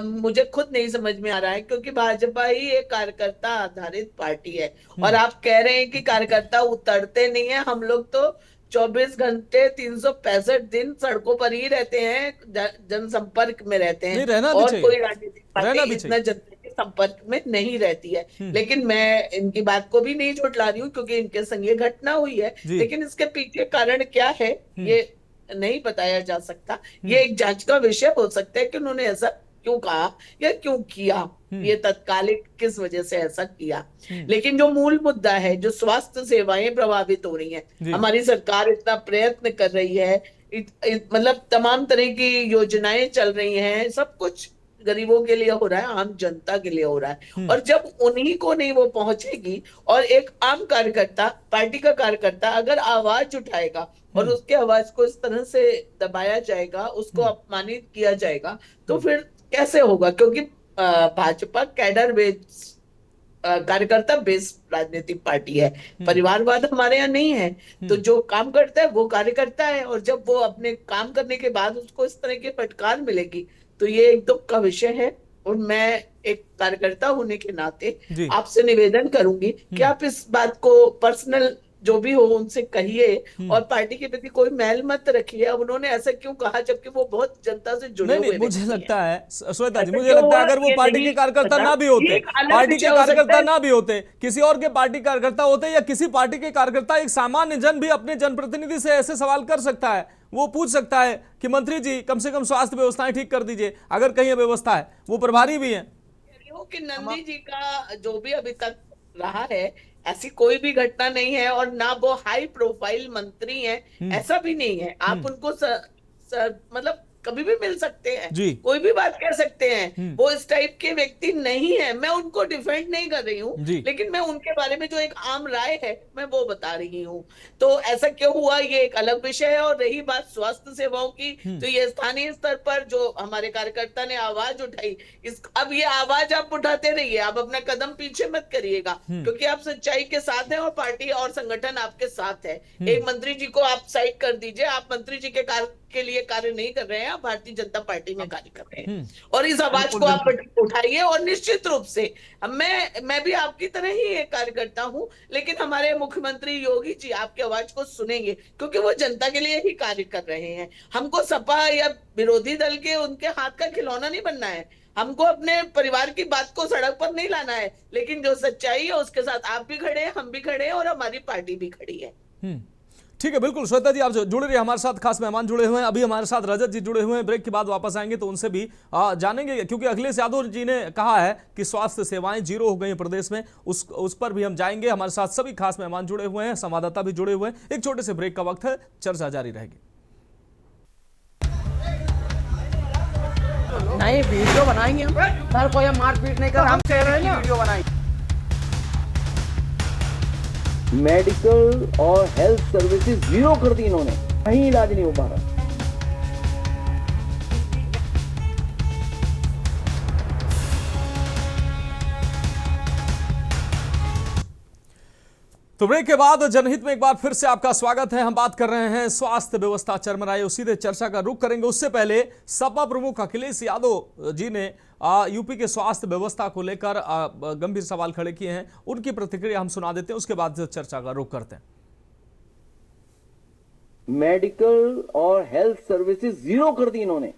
Speaker 9: मुझे खुद नहीं समझ में आ रहा है, क्योंकि भाजपा ही एक कार्यकर्ता आधारित पार्टी है और आप कह रहे हैं कि कार्यकर्ता उतरते नहीं है। हम लोग तो 24 घंटे 365 दिन सड़कों पर ही रहते हैं, जनसंपर्क में रहते हैं और कोई राजनीतिक पार्टी इतना जनता के संपर्क में नहीं रहती है। लेकिन मैं इनकी बात को भी नहीं झुठला रही हूँ क्योंकि इनके संग ये घटना हुई है, लेकिन इसके पीछे कारण क्या है ये नहीं बताया जा सकता। ये एक जांच का विषय हो सकता है कि उन्होंने ऐसा क्यों कहा या क्यों किया, ये तत्कालिक किस वजह से ऐसा किया। लेकिन जो मूल मुद्दा है, जो स्वास्थ्य सेवाएं प्रभावित हो रही हैं, हमारी सरकार इतना प्रयत्न कर रही है, मतलब तमाम तरह की योजनाएं चल रही हैं, सब कुछ गरीबों के लिए हो रहा है, आम जनता के लिए हो रहा है, और जब उन्हीं को नहीं वो पहुंचेगी और एक आम कार्यकर्ता, पार्टी का कार्यकर्ता अगर आवाज उठाएगा और उसके आवाज को इस तरह से दबाया जाएगा, उसको अपमानित किया जाएगा, तो फिर कैसे होगा। क्योंकि भाजपा कैडर बेस कार्यकर्ता बेस्ड राजनीतिक पार्टी है, परिवारवाद हमारे यहाँ नहीं है। तो जो काम करता है वो कार्यकर्ता है, और जब वो अपने काम करने के बाद उसको इस तरह की फटकार मिलेगी तो ये एक दुख का विषय है। और मैं एक कार्यकर्ता होने के नाते आपसे निवेदन करूंगी कि आप इस बात को पर्सनल जो भी हो उनसे कहिए और पार्टी के प्रति कोई मैल मत रखिए। अब उन्होंने ऐसा क्यों कहा जबकि वो बहुत जनता से जुड़े हुए हैं।
Speaker 1: मुझे लगता है श्वेता जी, मुझे लगता है अगर वो पार्टी के कार्यकर्ता ना भी होते, पार्टी के कार्यकर्ता ना भी होते, किसी और के पार्टी कार्यकर्ता होते या किसी पार्टी के कार्यकर्ता, एक सामान्य जन भी अपने जनप्रतिनिधि से ऐसे सवाल कर सकता है। वो पूछ सकता है कि मंत्री जी कम से कम स्वास्थ्य व्यवस्थाएं ठीक कर दीजिए, अगर कहीं व्यवस्था है, वो प्रभारी भी है।
Speaker 9: कि नंदी जी का जो भी अभी तक रहा है, ऐसी कोई भी घटना नहीं है और ना वो हाई प्रोफाइल मंत्री हैं, ऐसा भी नहीं है। आप उनको मतलब कभी भी मिल सकते हैं, कोई भी बात कह सकते हैं, वो इस टाइप के व्यक्ति नहीं है। मैं उनको डिफेंड नहीं कर रही हूँ, लेकिन मैं उनके बारे में जो एक आम राय है मैं वो बता रही हूँ। तो ऐसा क्यों हुआ ये एक अलग विषय है। और रही बात स्वास्थ्य सेवाओं की, तो ये स्थानीय स्तर पर जो हमारे कार्यकर्ता ने आवाज उठाई, अब ये आवाज आप उठाते रहिए, आप अपना कदम पीछे मत करिएगा, क्योंकि आप सच्चाई के साथ हैं और पार्टी और संगठन आपके साथ है। एक मंत्री जी को आप साइड कर दीजिए, आप मंत्री जी के के लिए कार्य नहीं कर रहे हैं, आप भारतीय जनता पार्टी में कार्य कर रहे हैं और इस आवाज को आप उठाइए। और निश्चित रूप से मैं भी आपकी तरह ही एक कार्यकर्ता हूं, लेकिन हमारे मुख्यमंत्री योगी जी आपकी आवाज को सुनेंगे क्योंकि वो जनता के लिए ही कार्य कर रहे हैं। हमको सपा या विरोधी दल के उनके हाथ का खिलौना नहीं बनना है, हमको अपने परिवार की बात को सड़क पर नहीं लाना है, लेकिन जो सच्चाई है उसके साथ आप भी खड़े हैं, हम भी खड़े हैं और हमारी पार्टी भी खड़ी है।
Speaker 1: ठीक है, बिल्कुल श्वेता जी आप जुड़े रहिए हमारे साथ, खास मेहमान जुड़े हुए हैं, अभी हमारे साथ रजत जी जुड़े हुए हैं। ब्रेक के बाद वापस आएंगे तो उनसे भी जानेंगे, क्योंकि अखिलेश यादव जी ने कहा है कि स्वास्थ्य सेवाएं जीरो हो गई हैं प्रदेश में, उस पर भी हम जाएंगे। हमारे साथ सभी खास मेहमान जुड़े हुए हैं, संवाददाता भी जुड़े हुए हैं। एक छोटे से ब्रेक का वक्त है, चर्चा जारी रहेगी।
Speaker 10: नहीं, वीडियो बनाएंगे हम सर, कोई हम मारपीट नहीं कर रहे, हम कह रहे हैं ना वीडियो बनाएंगे।
Speaker 3: मेडिकल और हेल्थ सर्विसेज जीरो कर दी इन्होंने, कहीं इलाज नहीं हो पा रहा।
Speaker 1: तो ब्रेक के बाद जनहित में एक बार फिर से आपका स्वागत है। हम बात कर रहे हैं स्वास्थ्य व्यवस्था चरमराई, सीधे चर्चा का रुख करेंगे। उससे पहले सपा प्रमुख अखिलेश यादव जी ने यूपी के स्वास्थ्य व्यवस्था को लेकर गंभीर सवाल खड़े किए हैं, उनकी प्रतिक्रिया हम सुना देते हैं, उसके बाद चर्चा का रुख करते हैं।
Speaker 3: मेडिकल और हेल्थ सर्विसेज जीरो कर दी इन्होंने,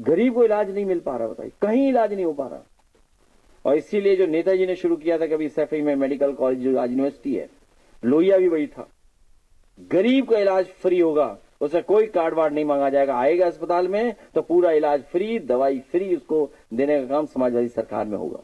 Speaker 3: गरीब को इलाज नहीं मिल पा रहा, बताइए कहीं इलाज नहीं हो पा रहा। और इसीलिए जो नेताजी ने शुरू किया था कभी सैफई में मेडिकल कॉलेज जो आज यूनिवर्सिटी है, लोहिया भी वही था। गरीब का इलाज फ्री होगा, उसे कोई कार्ड वार्ड नहीं मांगा जाएगा, आएगा अस्पताल में तो पूरा इलाज फ्री, दवाई फ्री, उसको देने का काम समाजवादी सरकार में होगा।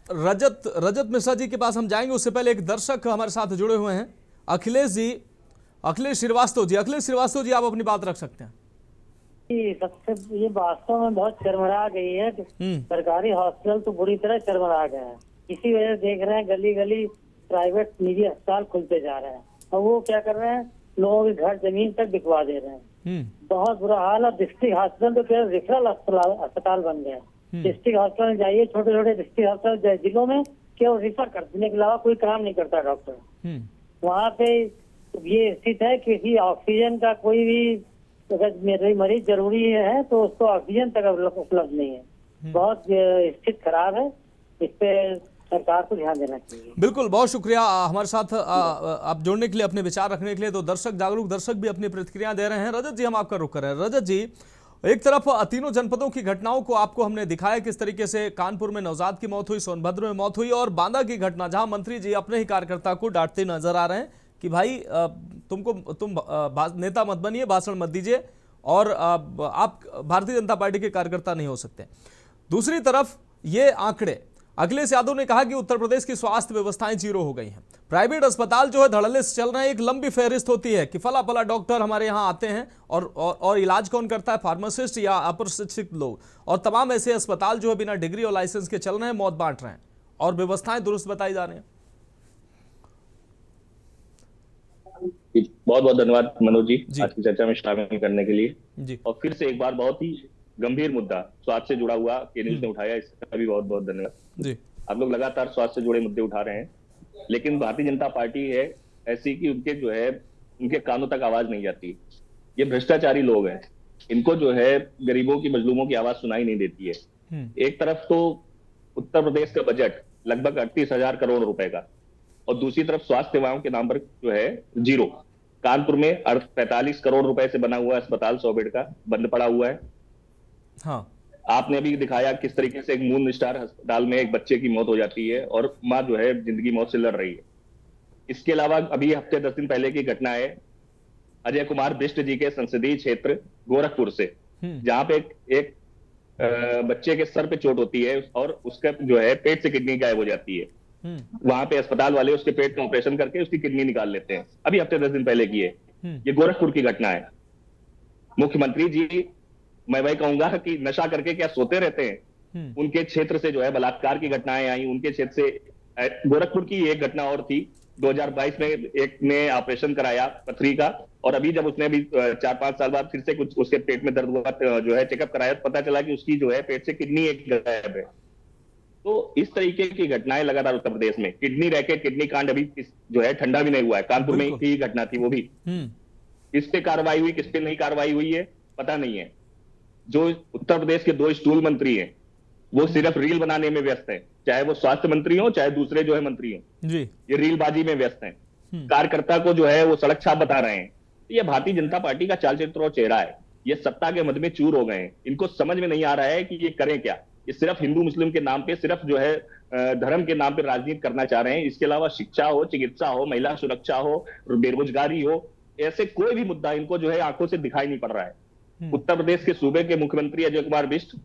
Speaker 1: रजत मिश्रा जी के पास हम जाएंगे, उससे पहले एक दर्शक हमारे साथ जुड़े हुए हैं, अखिलेश श्रीवास्तव जी। अखिलेश श्रीवास्तव जी, आप अपनी बात रख सकते हैं।
Speaker 11: सबसे ये वास्तव में बहुत चरमरा गई है, सरकारी हॉस्पिटल तो बुरी तरह चरमरा गए हैं। इसी वजह से देख रहे हैं गली गली प्राइवेट निजी अस्पताल खुलते जा रहे हैं, और वो क्या कर रहे हैं, लोगों के घर जमीन तक बिकवा दे रहे हैं। बहुत बुरा हाल है। डिस्ट्रिक्ट हॉस्पिटल तो क्या रेफरल अस्पताल बन गए। डिस्ट्रिक्ट हॉस्पिटल जाइए, छोटे छोटे डिस्ट्रिक्ट हॉस्पिटल जिलों में केवल रेफर कर देने के अलावा कोई काम नहीं करता डॉक्टर। वहाँ पे ये स्थित है कि ऑक्सीजन का कोई भी अगर मरीज जरूरी है तो उसको ऑक्सीजन तक उपलब्ध नहीं है। बहुत स्थिति खराब है, इस पे सरकार को ध्यान देना चाहिए।
Speaker 1: बिल्कुल, बहुत शुक्रिया हमारे साथ आप जुड़ने के लिए, अपने विचार रखने के लिए। तो जागरूक दर्शक भी अपनी प्रतिक्रिया दे रहे हैं। रजत जी, हम आपका रुख कर रहे हैं। रजत जी, एक तरफ तीनों जनपदों की घटनाओं को आपको हमने दिखाया, किस तरीके से कानपुर में नवजात की मौत हुई, सोनभद्र में मौत हुई, और बांदा की घटना जहां मंत्री जी अपने ही कार्यकर्ता को डांटते नजर आ रहे हैं कि भाई तुम नेता मत बनिए, भाषण मत दीजिए, और आप भारतीय जनता पार्टी के कार्यकर्ता नहीं हो सकते। दूसरी तरफ ये आंकड़े, अखिलेश यादव ने कहा कि उत्तर प्रदेश की स्वास्थ्य व्यवस्थाएं जीरो हो गई हैं। प्राइवेट अस्पताल जो है धड़ल्ले से चल रहे हैं, एक लंबी फहरिस्त होती है कि फला फला डॉक्टर हमारे यहाँ आते हैं, और इलाज कौन करता है, फार्मासिस्ट या अप्रशिक्षित लोग, और तमाम ऐसे अस्पताल जो है बिना डिग्री और लाइसेंस के चल रहे हैं, मौत बांट रहे हैं, और व्यवस्थाएं दुरुस्त बताई जा रही हैं।
Speaker 12: बहुत बहुत धन्यवाद मनोज जी आज की चर्चा में शामिल करने के लिए। और फिर से एक बार बहुत ही गंभीर मुद्दा स्वास्थ्य से जुड़ा हुआ के न्यूज ने उठाया, इसका भी बहुत बहुत धन्यवाद जी। आप लोग लगातार स्वास्थ्य से जुड़े मुद्दे उठा रहे हैं, लेकिन भारतीय जनता पार्टी है ऐसी कि उनके जो है उनके कानों तक आवाज नहीं जाती। ये भ्रष्टाचारी लोग हैं, इनको जो है गरीबों की मजलूमों की आवाज सुनाई नहीं देती है। एक तरफ तो उत्तर प्रदेश का बजट लगभग 38,000 करोड़ रुपए का, और दूसरी तरफ स्वास्थ्य सेवाओं के नाम पर जो है जीरो। कानपुर में 45 करोड़ रुपए से बना हुआ अस्पताल 100 बेड का बंद पड़ा हुआ है।
Speaker 1: हाँ,
Speaker 12: आपने अभी दिखाया किस तरीके से एक मून स्टार अस्पताल में एक बच्चे की मौत हो जाती है और माँ जो है जिंदगी मौत से लड़ रही है। इसके अलावा अभी हफ्ते 10 दिन पहले की घटना है अजय कुमार बिष्ट जी के संसदीय क्षेत्र गोरखपुर से, जहां पे एक बच्चे के सर पे चोट होती है और उसका जो है पेट से किडनी गायब हो जाती है। वहां पे अस्पताल वाले उसके पेट का ऑपरेशन करके उसकी किडनी निकाल लेते हैं। अभी हफ्ते 10 दिन पहले की है ये गोरखपुर की घटना है। मुख्यमंत्री जी, मैं वही कहूंगा कि नशा करके क्या सोते रहते हैं। उनके क्षेत्र से जो है बलात्कार की घटनाएं आई, उनके क्षेत्र से गोरखपुर की एक घटना और थी 2022 में, एक ने ऑपरेशन कराया पथरी का, और अभी जब उसने भी 4-5 साल बाद फिर से कुछ उसके पेट में दर्द हुआ जो है चेकअप कराया, पता चला कि उसकी जो है पेट से किडनी एक गायब है। तो इस तरीके की घटनाएं लगातार उत्तर प्रदेश में, किडनी रैकेट, किडनी कांड अभी जो है ठंडा भी नहीं हुआ है, कानपुर में ही घटना थी वो भी। किस पे कार्रवाई हुई, किस पे नहीं कार्रवाई हुई है पता नहीं है। जो उत्तर प्रदेश के 2 स्टूल मंत्री हैं वो सिर्फ रील बनाने में व्यस्त हैं, चाहे वो स्वास्थ्य मंत्री हो चाहे दूसरे जो है मंत्री हो, ये रीलबाजी में व्यस्त हैं। कार्यकर्ता को जो है वो सड़क छाप बता रहे हैं। ये भारतीय जनता पार्टी का चाल चरित्र और चेहरा है। ये सत्ता के मद में चूर हो गए हैं, इनको समझ में नहीं आ रहा है कि ये करें क्या। ये सिर्फ हिंदू मुस्लिम के नाम पे, सिर्फ जो है धर्म के नाम पे राजनीति करना चाह रहे हैं। इसके अलावा शिक्षा हो, चिकित्सा हो, महिला सुरक्षा हो, बेरोजगारी हो, ऐसे कोई भी मुद्दा इनको जो है आंखों से दिखाई नहीं पड़ रहा है। उत्तर प्रदेश के सूबे के मुख्यमंत्री अजय कुमार बिष्ट,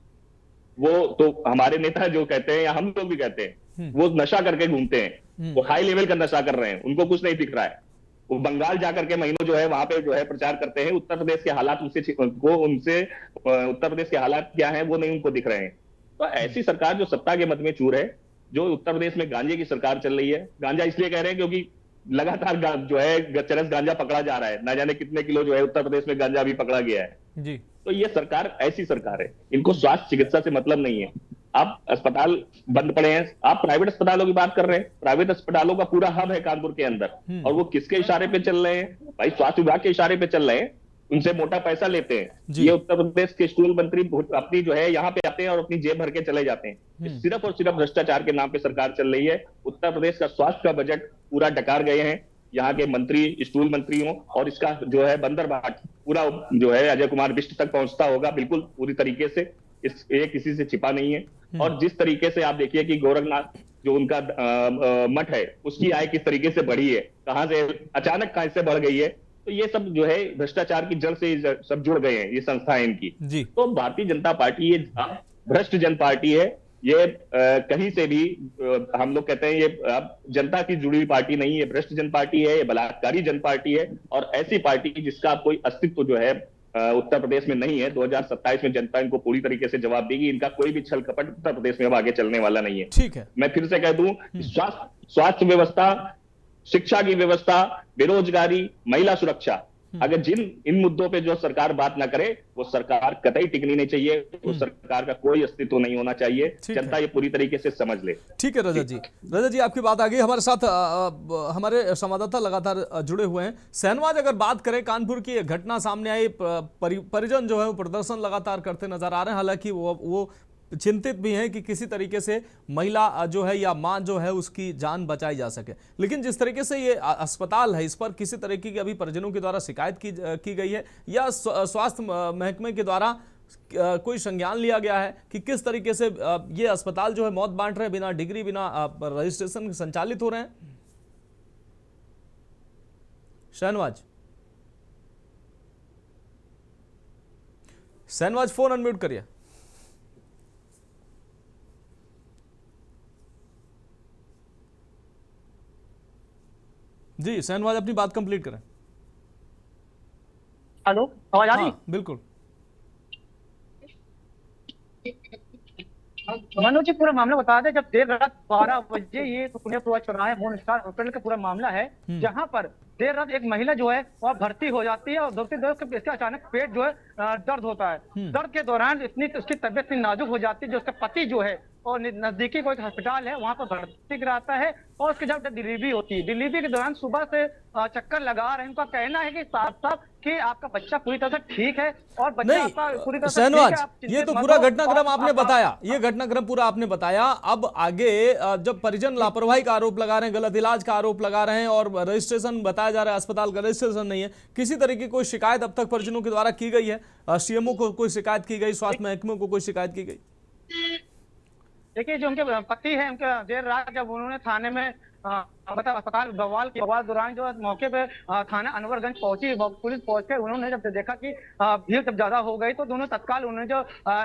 Speaker 12: वो तो हमारे नेता जो कहते हैं या हम लोग भी कहते हैं, वो नशा करके घूमते हैं, वो हाई लेवल का नशा कर रहे हैं, उनको कुछ नहीं दिख रहा है। वो बंगाल जाकर के महीनों जो है वहां पे जो है प्रचार करते हैं। उत्तर प्रदेश के हालात उनसे उत्तर प्रदेश के हालात क्या हैं वो नहीं उनको दिख रहे हैं। तो ऐसी सरकार जो सत्ता के मद में चूर है, जो उत्तर प्रदेश में गांजे की सरकार चल रही है। गांजा इसलिए कह रहे हैं क्योंकि लगातार जो है चरस गांजा पकड़ा जा रहा है, ना जाने कितने किलो जो है उत्तर प्रदेश में गांजा भी पकड़ा गया है जी। तो ये सरकार ऐसी सरकार है, इनको स्वास्थ्य चिकित्सा से मतलब नहीं है। आप अस्पताल बंद पड़े हैं, आप प्राइवेट अस्पतालों की बात कर रहे हैं। प्राइवेट अस्पतालों का पूरा हब है कानपुर के अंदर, और वो किसके इशारे पे चल रहे हैं भाई? स्वास्थ्य विभाग के इशारे पे चल रहे हैं, उनसे मोटा पैसा लेते हैं। ये उत्तर प्रदेश के स्टूल मंत्री अपनी जो है यहाँ पे आते हैं और अपनी जेब भर के चले जाते हैं। सिर्फ और सिर्फ भ्रष्टाचार के नाम पे सरकार चल रही है। उत्तर प्रदेश का स्वास्थ्य का बजट पूरा डकार गए हैं यहाँ के मंत्री, स्टूल मंत्रियों, और इसका जो है बंदरबाट पूरा जो है अजय कुमार बिष्ट तक पहुंचता होगा बिल्कुल पूरी तरीके से। ये किसी से छिपा नहीं है। और जिस तरीके से आप देखिए कि गोरखनाथ जो उनका मठ है, उसकी आय किस तरीके से बढ़ी है, कहां से अचानक कहां से बढ़ गई है। तो ये सब जो है भ्रष्टाचार की जड़ से सब जुड़ गए हैं ये संस्थाएं इनकी। तो भारतीय जनता पार्टी ये भ्रष्ट जन पार्टी है। ये कहीं से भी हम लोग कहते हैं ये जनता की जुड़ी हुई पार्टी नहीं है, भ्रष्ट जन पार्टी है, ये बलात्कारी जन पार्टी है। और ऐसी पार्टी जिसका कोई अस्तित्व जो है उत्तर प्रदेश में नहीं है। 2027 में जनता इनको पूरी तरीके से जवाब देगी। इनका कोई भी छल कपट उत्तर प्रदेश में अब आगे चलने वाला नहीं है।
Speaker 1: ठीक है,
Speaker 12: मैं फिर से कह दूं, स्वास्थ्य व्यवस्था, शिक्षा की व्यवस्था, बेरोजगारी, महिला सुरक्षा, अगर इन मुद्दों पे जो सरकार बात ना करे, वो सरकार कतई टिकनी नहीं चाहिए। वो सरकार का कोई अस्तित्व नहीं होना चाहिए। जनता ये पूरी तरीके से समझ ले।
Speaker 1: ठीक है रजत जी, रजत जी आपकी बात आ गई। हमारे साथ हमारे संवाददाता लगातार जुड़े हुए हैं। शहनवाज, अगर बात करें कानपुर की घटना सामने आई, परिजन जो है वो प्रदर्शन लगातार करते नजर आ रहे हैं। हालांकि वो चिंतित भी हैं कि किसी तरीके से महिला जो है या मां जो है उसकी जान बचाई जा सके। लेकिन जिस तरीके से ये अस्पताल है, इस पर किसी तरीके की अभी परिजनों के द्वारा शिकायत की गई है या स्वास्थ्य महकमे के द्वारा कोई संज्ञान लिया गया है कि किस तरीके से ये अस्पताल जो है मौत बांट रहे हैं, बिना डिग्री, बिना रजिस्ट्रेशन संचालित हो रहे हैं? शहनवाज फोन अनम्यूट करिए। जी शहनवाज, अपनी बात कंप्लीट करें।
Speaker 2: हेलो, आवाज आ रही?
Speaker 1: बिल्कुल।
Speaker 2: मनोज जी, पूरा मामला बता दें। जब देर रात 12 बजे ये पुण्यपुरा चौराहे मून स्टार हॉस्पिटल का पूरा मामला है, जहां पर देर रात एक महिला जो है वह भर्ती हो जाती है और दौड़ते दौड़ते इसका अचानक पेट जो है दर्द होता है। दर्द के दौरान इतनी उसकी तबीयत इतनी नाजुक हो जाती है, जो उसका पति जो है और नजदीकी कोई अस्पताल है वहां पर भर्ती कराता है। और उसके जब डिलीवरी होती है, डिलीवरी के दौरान सुबह से चक्कर लगा रहे हैं। उनका कहना है कि साफ साफ कि आपका बच्चा पूरी तरह से ठीक है और बच्चा आपका पूरी तरह से
Speaker 1: शहनवाज, ये तो पूरा घटनाक्रम आपने बताया, ये घटनाक्रम पूरा आपने बताया। अब आगे जब परिजन लापरवाही का आरोप लगा रहे हैं, गलत इलाज का आरोप लगा रहे हैं और रजिस्ट्रेशन बताया जा रहा है अस्पताल का रजिस्ट्रेशन नहीं है, किसी तरह की कोई शिकायत अब तक परिजनों के द्वारा की गई है? सीएमओ को कोई शिकायत की गई, स्वास्थ्य महकमे को कोई शिकायत की गई?
Speaker 2: देखिए, जो उनके पति है, उनके देर रात जब उन्होंने थाने में मतलब अस्पताल बवाल दौरान जो मौके पे थाना अनवरगंज पहुंची, पुलिस पहुंच कर उन्होंने जब देखा कि भीड़ जब ज्यादा हो गई तो दोनों तत्काल उन्होंने जो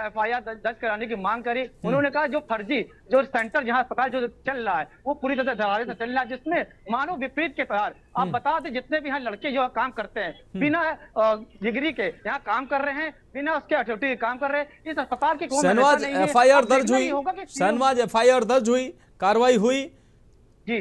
Speaker 2: FIR दर्ज कराने की मांग करी। उन्होंने कहा जो फर्जी जो सेंटर जहां अस्पताल जो चल रहा है वो पूरी तरह धरारे से चल रहा है, जिसमें मानव विपरीत के प्रकार आप बता दें जितने भी यहाँ लड़के जो काम करते हैं बिना डिग्री के यहाँ काम कर रहे हैं, बिना उसके अथॉरिटी काम कर रहे हैं। इस अस्पताल की
Speaker 1: शहनवाज FIR दर्ज हुई, शहनवाज FIR दर्ज हुई, कार्रवाई हुई
Speaker 2: जी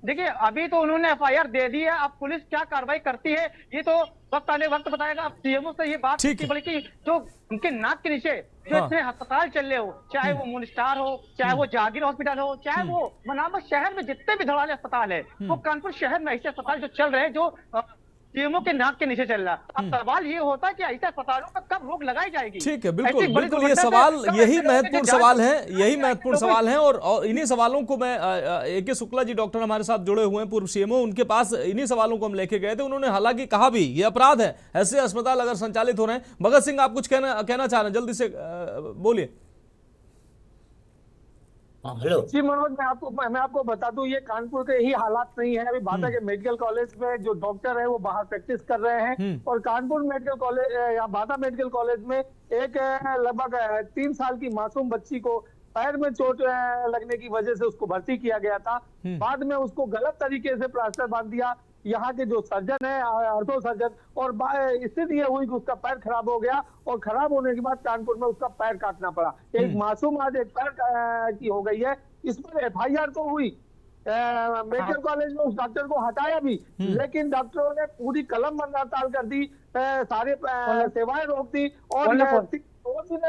Speaker 2: देखिए अभी तो उन्होंने एफआईआर दे दी है, अब पुलिस क्या कार्रवाई करती है ये तो वक्त आने वक्त बताएगा। अब सीएमओ से ये बात की, बल्कि जो उनके नाक के नीचे जो इतने अस्पताल चल रहे हो, चाहे वो मून स्टार हो, चाहे वो जहांगीर हॉस्पिटल हो, चाहे वो मनामा शहर में जितने भी धड़ाले अस्पताल है, वो कानपुर शहर में ऐसे अस्पताल जो चल रहे हैं जो सीएमओ के नाक के नीचे चल रहा। अब सवाल ये होता है कि ऐसे अस्पताल पर कब रोक लगाई जाएगी।
Speaker 1: ठीक है, बिल्कुल बिल्कुल, ये सवाल यही महत्वपूर्ण सवाल है, यही महत्वपूर्ण सवाल है। और इन्हीं सवालों को मैं AK शुक्ला जी डॉक्टर हमारे साथ जुड़े हुए हैं, पूर्व सीएमओ, उनके पास इन्हीं सवालों को हम लेके गए थे। उन्होंने हालांकि कहा भी ये अपराध है ऐसे अस्पताल अगर संचालित हो रहे हैं। भगत सिंह, आप कुछ कहना चाह रहे हैं, जल्दी से बोलिए।
Speaker 6: हेलो जी मनोज, मैं आपको बता दूं ये कानपुर के ही हालात नहीं है। अभी बाटा के मेडिकल कॉलेज में जो डॉक्टर है वो बाहर प्रैक्टिस कर रहे हैं और कानपुर मेडिकल कॉलेज या बाटा मेडिकल कॉलेज में एक लगभग 3 साल की मासूम बच्ची को पैर में चोट लगने की वजह से उसको भर्ती किया गया था। बाद में उसको गलत तरीके से प्लास्टर बांध दिया यहाँ के जो सर्जन है, ऑर्थो सर्जन, और स्थिति ये हुई कि उसका पैर खराब हो गया और खराब होने के बाद कानपुर में उसका पैर काटना पड़ा। एक मासूम आज एक पैर की हो गई है। इस पर एफआईआर तो हुई, मेडिकल कॉलेज में उस डॉक्टर को हटाया भी, लेकिन डॉक्टरों ने पूरी कलम हड़ताल कर दी, सारे सेवाएं रोक दी और 2 दिन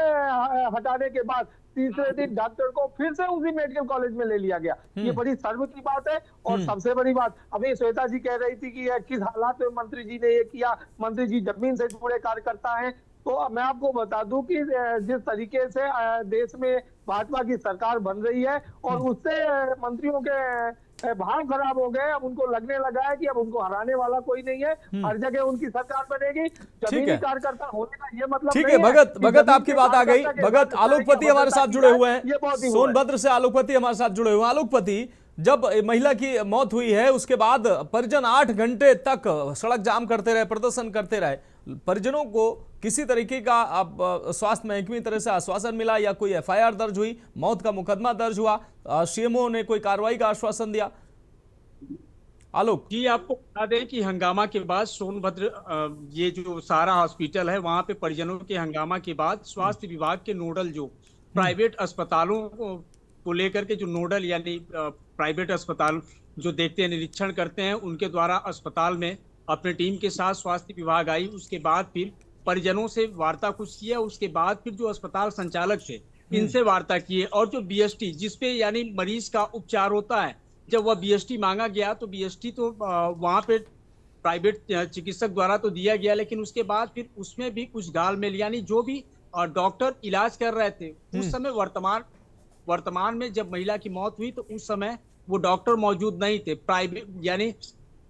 Speaker 6: हटाने के बाद तीसरे दिन डॉक्टर को फिर से उसी मेडिकल कॉलेज में ले लिया गया। ये बड़ी शर्म की बात है। और सबसे बड़ी बात, अभी श्वेता जी कह रही थी कि किस हालात में मंत्री जी ने ये किया। मंत्री जी जमीन से जुड़े कार्यकर्ता हैं। तो मैं आपको बता दूं कि जिस तरीके से देश में भाजपा की सरकार बन रही है और उससे मंत्रियों के भाव खराब हो गए। अब उनको लगने लगा है कि अब उनको हराने वाला कोई नहीं है, हर जगह उनकी सरकार बनेगी। जमीनी कार्यकर्ता होने का ये मतलब
Speaker 1: ठीक है। भगत आपकी बात आ गई। भगत आलोकपति हमारे साथ जुड़े हुए हैं, सोनभद्र से आलोकपति हमारे साथ जुड़े हुए हैं। आलोकपति, जब महिला की मौत हुई है उसके बाद परिजन 8 घंटे तक सड़क जाम करते रहे, प्रदर्शन करते रहे। परिजनों को किसी तरीके का अब स्वास्थ्य महकमे की तरह से आश्वासन मिला या कोई एफआईआर दर्ज हुई, मौत का मुकदमा दर्ज हुआ, सीएमओ ने कोई कार्रवाई का आश्वासन दिया? आलोक
Speaker 5: जी, आपको बता दें कि हंगामा के बाद सोनभद्र ये जो सारा हॉस्पिटल है वहां पे परिजनों के हंगामा के बाद स्वास्थ्य विभाग के नोडल जो प्राइवेट अस्पतालों को लेकर के जो नोडल यानी प्राइवेट अस्पताल जो देखते हैं, निरीक्षण करते हैं, उनके द्वारा अस्पताल में अपने टीम के साथ स्वास्थ्य विभाग आई। उसके बाद फिर परिजनों से वार्ता कुछ किया, उसके बाद फिर जो अस्पताल संचालक थे इनसे वार्ता किए और जो बीएसटी जिसपे यानी मरीज का उपचार होता है, जब वह बीएसटी मांगा गया तो बीएसटी तो वहां पे प्राइवेट चिकित्सक द्वारा तो दिया गया, लेकिन उसके बाद फिर उसमें भी कुछ घालमेल यानी जो भी डॉक्टर इलाज कर रहे थे उस समय वर्तमान में जब महिला की मौत हुई तो उस समय वो डॉक्टर मौजूद नहीं थे। प्राइवेट यानी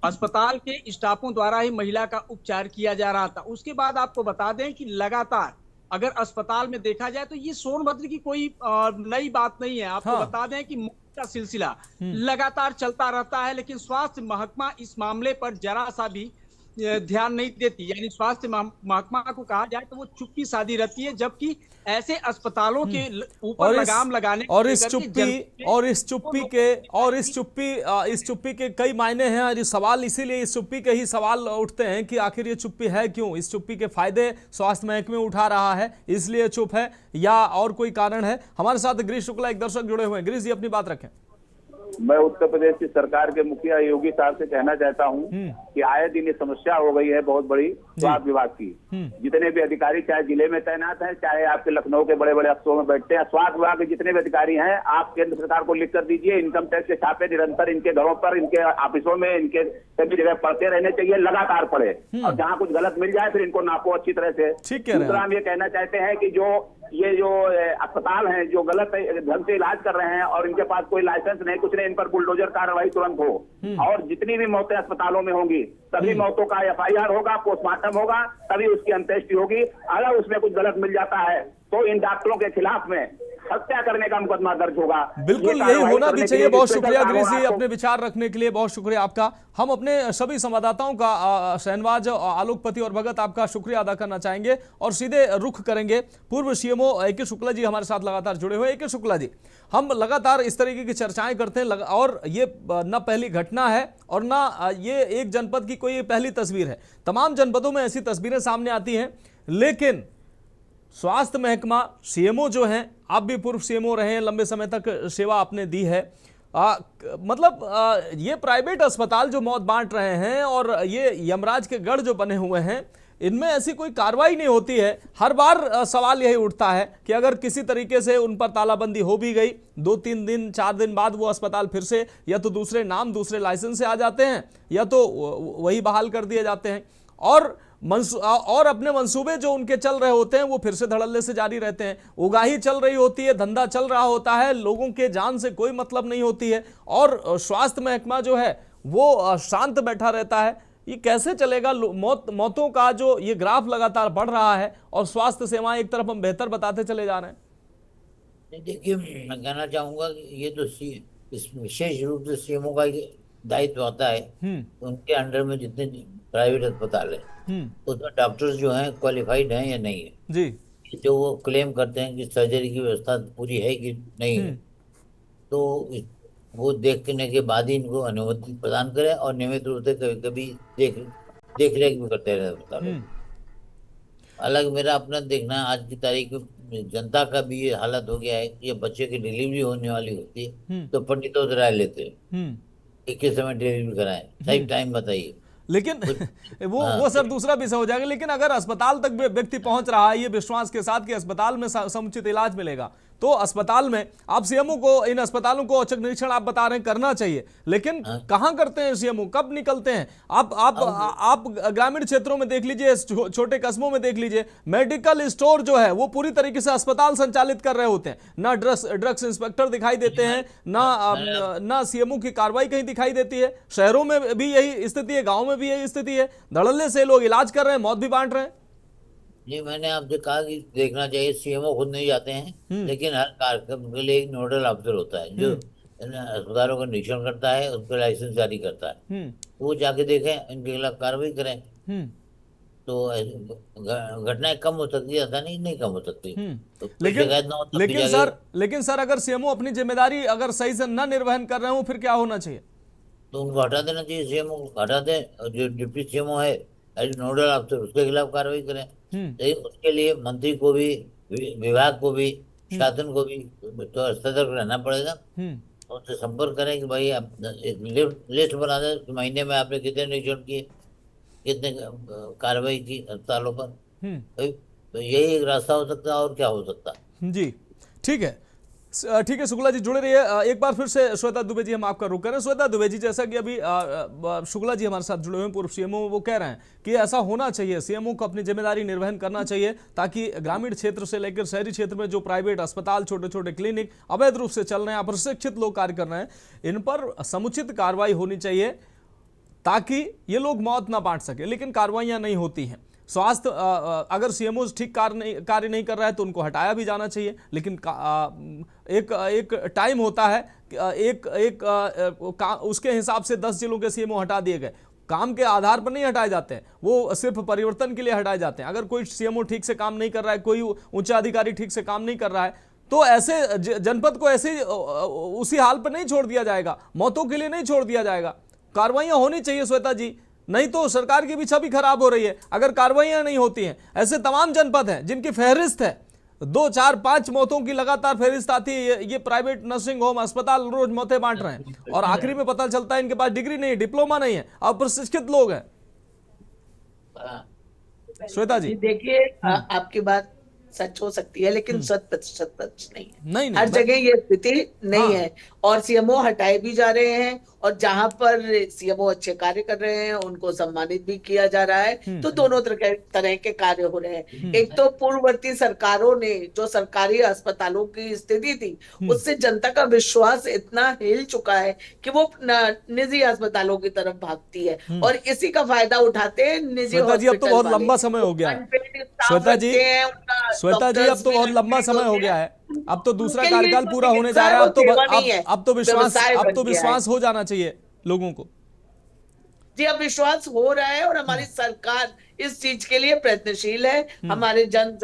Speaker 5: अस्पताल के स्टाफों द्वारा ही महिला का उपचार किया जा रहा था। उसके बाद आपको बता दें कि लगातार अगर अस्पताल में देखा जाए तो ये सोनभद्र की कोई नई बात नहीं है। आपको बता दें कि मौत का सिलसिला लगातार चलता रहता है, लेकिन स्वास्थ्य महकमा इस मामले पर जरा सा भी ध्यान नहीं देती। यानी स्वास्थ्य महकमा को कहा जाए तो वो चुप्पी साधी रहती है, जबकि ऐसे अस्पतालों के ऊपर लगाम लगाने
Speaker 1: इस चुप्पी के कई मायने हैं। और सवाल इसीलिए इस चुप्पी के ही सवाल उठते हैं कि आखिर ये चुप्पी है क्यों? इस चुप्पी के फायदे स्वास्थ्य महकमे उठा रहा है इसलिए चुप है या और कोई कारण है? हमारे साथ गिरीश शुक्ला एक दर्शक जुड़े हुए हैं। गिरीश जी, अपनी बात रखें।
Speaker 13: मैं उत्तर प्रदेश की सरकार के मुखिया योगी साहब से कहना चाहता हूं कि आए दिन ये समस्या हो गई है बहुत बड़ी स्वास्थ्य विभाग की। जितने भी अधिकारी चाहे जिले में तैनात हैं, चाहे आपके लखनऊ के बड़े बड़े अफसरों में बैठते हैं, स्वास्थ्य विभाग के जितने भी अधिकारी हैं, आप केंद्र सरकार को लिख कर दीजिए। इनकम टैक्स के छापे निरंतर इनके घरों पर, इनके ऑफिसों में, इनके सभी जगह पड़ते रहने चाहिए, लगातार पड़े। और जहाँ कुछ गलत मिल जाए फिर इनको नापो अच्छी तरह से। दूसरा हम ये कहना चाहते हैं कि जो अस्पताल हैं जो गलत ढंग से इलाज कर रहे हैं और इनके पास कोई लाइसेंस नहीं कुछ नहीं, इन पर बुलडोजर कार्रवाई तुरंत हो। और जितनी भी मौतें अस्पतालों में होंगी सभी मौतों का एफआईआर होगा, पोस्टमार्टम होगा, तभी उसकी अंत्येष्टि होगी। अगर उसमें कुछ गलत मिल जाता है तो इन डॉक्टरों के खिलाफ में हत्या करने का मुकदमा दर्ज होगा।
Speaker 1: बिल्कुल यही होना भी चाहिए। बहुत शुक्रिया गिरीश जी, अपने विचार रखने के लिए बहुत शुक्रिया आपका। हम अपने सभी संवाददाताओं का, शहनवाज, आलोकपति और भगत, आपका शुक्रिया अदा करना चाहेंगे और सीधे रुख करेंगे पूर्व सीएमओ AK शुक्ला जी हमारे साथ लगातार जुड़े हुए। AK शुक्ला जी, हम लगातार इस तरीके की चर्चाएं करते हैं और ये न पहली घटना है और न ये एक जनपद की कोई पहली तस्वीर है। तमाम जनपदों में ऐसी तस्वीरें सामने आती हैं, लेकिन स्वास्थ्य महकमा, सीएमओ जो हैं, आप भी पूर्व सीएमओ रहे हैं, लंबे समय तक सेवा आपने दी है, मतलब ये प्राइवेट अस्पताल जो मौत बांट रहे हैं और ये यमराज के गढ़ जो बने हुए हैं, इनमें ऐसी कोई कार्रवाई नहीं होती है। हर बार सवाल यही उठता है कि अगर किसी तरीके से उन पर तालाबंदी हो भी गई, 2-3 दिन 4 दिन बाद वो अस्पताल फिर से या तो दूसरे नाम दूसरे लाइसेंस से आ जाते हैं या तो वही बहाल कर दिए जाते हैं और अपने मंसूबे जो उनके चल रहे होते हैं वो फिर से धड़ल्ले से जारी रहते हैं। उगाही चल रही होती है, धंधा चल रहा होता है, लोगों के जान से कोई मतलब नहीं होती है और स्वास्थ्य महकमा जो है वो शांत बैठा रहता है। ये कैसे चलेगा? मौतों का जो ये ग्राफ लगातार बढ़ रहा है और स्वास्थ्य सेवाएं एक तरफ हम बेहतर बताते चले जा रहे हैं।
Speaker 8: देखिए, मैं कहना चाहूंगा कि ये तो इस विशेष रूप से सीएमओ का दायित्व होता है। उनके अंडर में जितने प्राइवेट अस्पताल है उसमें डॉक्टर्स जो हैं क्वालिफाइड हैं या नहीं है जी, जो वो क्लेम करते हैं कि सर्जरी की व्यवस्था पूरी है कि नहीं है, तो वो देखने के बाद ही इनको अनुमति प्रदान करें और नियमित रूप से कभी कभी देख रेख भी करते रहे अस्पताल। अलग मेरा अपना देखना है, आज की तारीख में जनता का भी ये हालत हो गया है कि ये बच्चे की डिलीवरी होने वाली होती है तो पंडितों से राय लेते हैं कि समय डिलीवरी कराएं, सही टाइम बताइए।
Speaker 1: लेकिन वो सर दूसरा विषय हो जाएगा। लेकिन अगर अस्पताल तक व्यक्ति पहुंच रहा है ये विश्वास के साथ कि अस्पताल में समुचित इलाज मिलेगा, तो अस्पताल में आप सीएमओ को, इन अस्पतालों को औचक निरीक्षण आप बता रहे हैं करना चाहिए, लेकिन कहां करते हैं सीएमओ? कब निकलते हैं? आप ग्रामीण क्षेत्रों में देख लीजिए, छोटे कस्बों में देख लीजिए, मेडिकल स्टोर जो है वो पूरी तरीके से अस्पताल संचालित कर रहे होते हैं। ना ड्रग्स इंस्पेक्टर दिखाई देते हैं, ना सीएमओ की कार्रवाई कहीं दिखाई देती है। शहरों में भी यही स्थिति है, गाँव में भी यही स्थिति है। धड़ल्ले से लोग इलाज कर रहे हैं, मौत भी बांट रहे हैं।
Speaker 8: जी, मैंने आपसे कहा कि देखना चाहिए, सीएमओ खुद नहीं जाते हैं, लेकिन हर कार्यक्रम के लिए एक नोडल अफसर होता है जो अस्पतालों का निरीक्षण करता है, उस पर लाइसेंस जारी करता है। वो जाके देखें, इनके खिलाफ कार्रवाई करें, तो घटनाएं कम हो सकती है, ऐसा नहीं कम हो सकती। तो
Speaker 1: लेकिन सर अगर सीएमओ अपनी जिम्मेदारी अगर सही से न निर्वहन कर रहे हो फिर क्या होना चाहिए?
Speaker 8: तो उनको हटा देना चाहिए, सीएमओ हटा दें, जो डिप्टी सीएमओ है नोडल अफसर उसके खिलाफ कार्रवाई करें। उसके लिए मंत्री को भी, विभाग को भी, शासन को भी तो सतर्क रहना पड़ेगा। उनसे संपर्क करें कि भाई आप लिस्ट बना दें, महीने में आपने कितने निरीक्षण किए, कितने कार्रवाई की अस्पतालों पर। तो यही एक रास्ता हो सकता है, और क्या हो सकता है।
Speaker 1: जी ठीक है शुक्ला जी जुड़े रहिए। एक बार फिर से श्वेता दुबे जी हम आपका रुख करें। श्वेता दुबे जी, जैसा कि अभी शुक्ला जी हमारे साथ जुड़े हुए हैं, पूर्व सीएमओ, वो कह रहे हैं कि ऐसा होना चाहिए, सीएमओ को अपनी जिम्मेदारी निर्वहन करना चाहिए ताकि ग्रामीण क्षेत्र से लेकर शहरी क्षेत्र में जो प्राइवेट अस्पताल, छोटे छोटे क्लिनिक अवैध रूप से चल रहे हैं, अप्रशिक्षित लोग कार्य कर रहे हैं, इन पर समुचित कार्रवाई होनी चाहिए ताकि ये लोग मौत ना बांट सके। लेकिन कार्रवाइयां नहीं होती हैं। स्वास्थ्य अगर सीएमओ ठीक कार्य नहीं कर रहा है तो उनको हटाया भी जाना चाहिए। लेकिन एक टाइम होता है, उसके हिसाब से 10 जिलों के सीएमओ हटा दिए गए। काम के आधार पर नहीं हटाए जाते हैं, वो सिर्फ परिवर्तन के लिए हटाए जाते हैं। अगर कोई सीएमओ ठीक से काम नहीं कर रहा है, कोई उच्च अधिकारी ठीक से काम नहीं कर रहा है, तो ऐसे जनपद को ऐसे उसी हाल पर नहीं छोड़ दिया जाएगा, मौतों के लिए नहीं छोड़ दिया जाएगा। कार्रवाइयां होनी चाहिए श्वेता जी, नहीं तो सरकार की भी छवि खराब हो रही है अगर कार्रवाइयां नहीं होती हैं। ऐसे तमाम जनपद हैं जिनकी फहरिस्त है, 2, 4, 5 मौतों की लगातार फहरिस्त आती है। ये प्राइवेट नर्सिंग होम, अस्पताल रोज मौतें बांट रहे हैं और आखिरी में पता चलता है इनके पास डिग्री नहीं है, डिप्लोमा नहीं है, अप्रशिक्षित लोग हैं। श्वेता जी
Speaker 9: देखिए, आपकी बात सच हो सकती है लेकिन 100% सच नहीं है।
Speaker 1: नहीं,
Speaker 9: हर जगह ये स्थिति नहीं है और सीएमओ हटाए भी जा रहे हैं और जहां पर सीएमओ अच्छे कार्य कर रहे हैं उनको सम्मानित भी किया जा रहा है। तो दोनों तरह के कार्य हो रहे हैं। एक तो पूर्ववर्ती सरकारों ने जो सरकारी अस्पतालों की स्थिति थी उससे जनता का विश्वास इतना हिल चुका है कि वो निजी अस्पतालों की तरफ भागती है और इसी का फायदा उठाते हैं निजी हॉस्पिटल।
Speaker 1: अब तो बहुत लंबा समय हो गया है श्वेता जी, अब तो बहुत लंबा समय हो गया है। अब तो दूसरा कार्यकाल पूरा होने जा रहा है। अब तो विश्वास हो जाना चाहिए लोगों को।
Speaker 9: जी, अब विश्वास हो रहा है और हमारी सरकार इस चीज के लिए प्रयत्नशील है। हमारे जन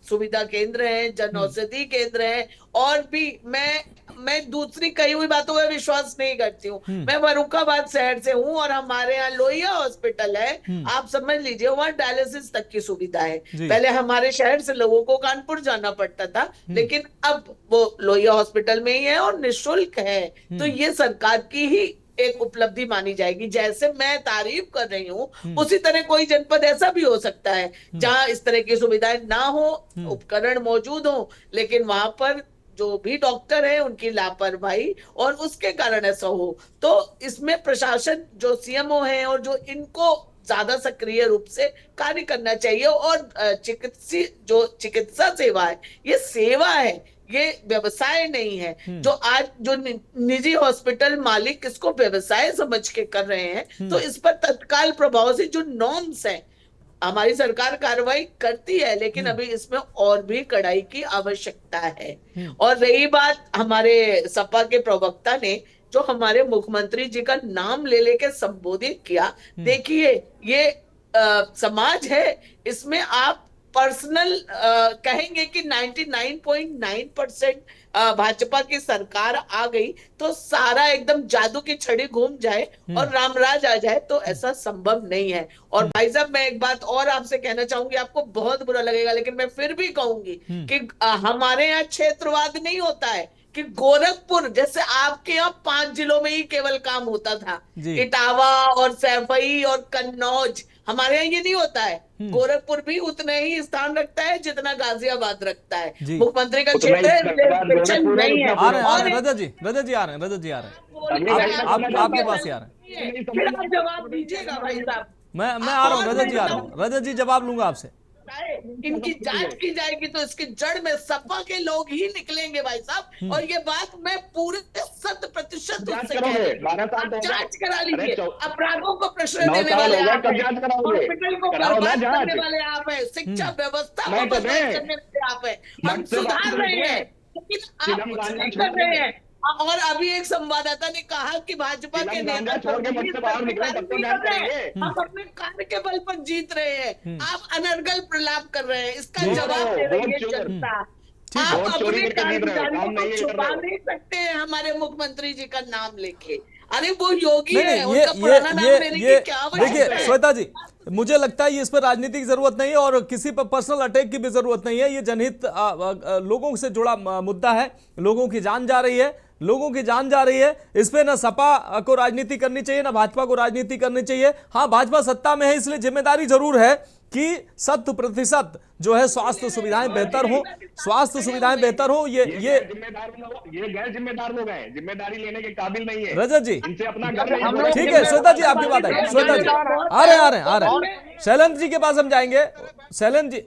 Speaker 9: सुविधा केंद्र हैं, जन औषधि केंद्र हैं और भी मैं मैं दूसरी कही हुई बातों में विश्वास नहीं करती हूँ। मैं फर्रुखाबाद शहर से हूँ और हमारे यहाँ लोहिया हॉस्पिटल है, आप समझ लीजिए वहाँ डायलिसिस तक की सुविधा है। पहले हमारे शहर से लोगों को कानपुर जाना पड़ता था, लेकिन अब वो लोहिया हॉस्पिटल में ही है और निःशुल्क है। तो ये सरकार की ही एक उपलब्धि मानी जाएगी। जैसे मैं तारीफ कर रही हूँ, उसी तरह कोई जनपद ऐसा भी हो सकता है जहां इस तरह की सुविधाएं ना हो, उपकरण मौजूद हो, लेकिन वहां पर जो भी डॉक्टर है उनकी लापरवाही और उसके कारण ऐसा हो। तो इसमें प्रशासन जो सीएमओ है और जो इनको ज्यादा सक्रिय रूप से कार्य करना चाहिए। और चिकित्सा सेवा है, ये सेवा है, ये व्यवसाय नहीं है। जो आज जो निजी हॉस्पिटल मालिक इसको व्यवसाय समझ के कर रहे हैं, तो इस पर तत्काल प्रभाव से जो नॉर्म्स हैं, हमारी सरकार कार्रवाई करती है, लेकिन अभी इसमें और भी कड़ाई की आवश्यकता है। और रही बात हमारे सपा के प्रवक्ता ने जो हमारे मुख्यमंत्री जी का नाम ले लेके संबोधित किया, देखिए ये समाज है, इसमें आप पर्सनल कहेंगे कि 99.9% भाजपा की सरकार आ गई तो सारा एकदम जादू की छड़ी घूम जाए और रामराज आ जाए, तो ऐसा संभव नहीं है। और भाई साहब मैं एक बात और आपसे कहना चाहूंगी, आपको बहुत बुरा लगेगा लेकिन मैं फिर भी कहूंगी कि हमारे यहाँ क्षेत्रवाद नहीं होता है कि गोरखपुर जैसे आपके यहाँ 5 जिलों में ही केवल काम होता था, इटावा और सैफई और कन्नौज, हमारे यहाँ ये नहीं होता है। गोरखपुर भी उतना ही स्थान रखता है जितना गाजियाबाद रखता है। मुख्यमंत्री का क्षेत्र नहीं है।
Speaker 1: रजत जी आ रहे हैं, आपके पास ही आ रहे हैं।
Speaker 9: आप जवाब दीजिएगा भाई साहब।
Speaker 1: मैं आ रहा हूँ, रजत जी आ रहा हूँ। रजत जी जवाब लूंगा आपसे।
Speaker 9: इनकी जांच की जाएगी तो इसकी जड़ में सपा के लोग ही निकलेंगे भाई साहब। और ये बात मैं पूरे 100% उससे कह रही हूं। जांच करा लीजिए, अपराधों को प्रश्रय देने वाले आप हैं, हॉस्पिटल को बर्बाद करने वाले आप हैं, शिक्षा व्यवस्था को बर्बाद करने वाले आप हैं। हम सुधार रहे हैं लेकिन आप कुछ नहीं कर रहे हैं। और अभी एक संवाददाता ने कहा कि भाजपा के नेता हम अपने कार्य के बल पर जीत रहे हैं, आप अनर्गल प्रलाप कर रहे हैं, इसका जवाब दे रही है जनता। आप अपने कार्यकारियों को छुपा नहीं सकते हैं हमारे मुख्यमंत्री जी का नाम लेके। अरे वो योगी है, उनका पुराना नाम लेने की क्या आवश्यकता है?
Speaker 1: देखिए श्वेता जी, मुझे लगता है इस पर राजनीति की जरूरत नहीं है और किसी पर पर्सनल अटैक की भी जरूरत नहीं है। ये जनहित लोगों से जुड़ा मुद्दा है, लोगों की जान जा रही है, लोगों की जान जा रही है। इस पे ना सपा को राजनीति करनी चाहिए ना भाजपा को राजनीति करनी चाहिए। हाँ, भाजपा सत्ता में है इसलिए जिम्मेदारी जरूर है कि 100% जो है स्वास्थ्य सुविधाएं बेहतर हो, स्वास्थ्य सुविधाएं बेहतर हो। ये
Speaker 12: गैर जिम्मेदार लोग हैं, जिम्मेदारी लेने के काबिल नहीं है।
Speaker 1: रजत जी
Speaker 12: इनसे अपना
Speaker 1: ठीक है, श्वेता जी आपकी बात आई। श्वेता जी आ रहे हैं। शैलेंद्र जी के पास हम जाएंगे। शैलेंद्र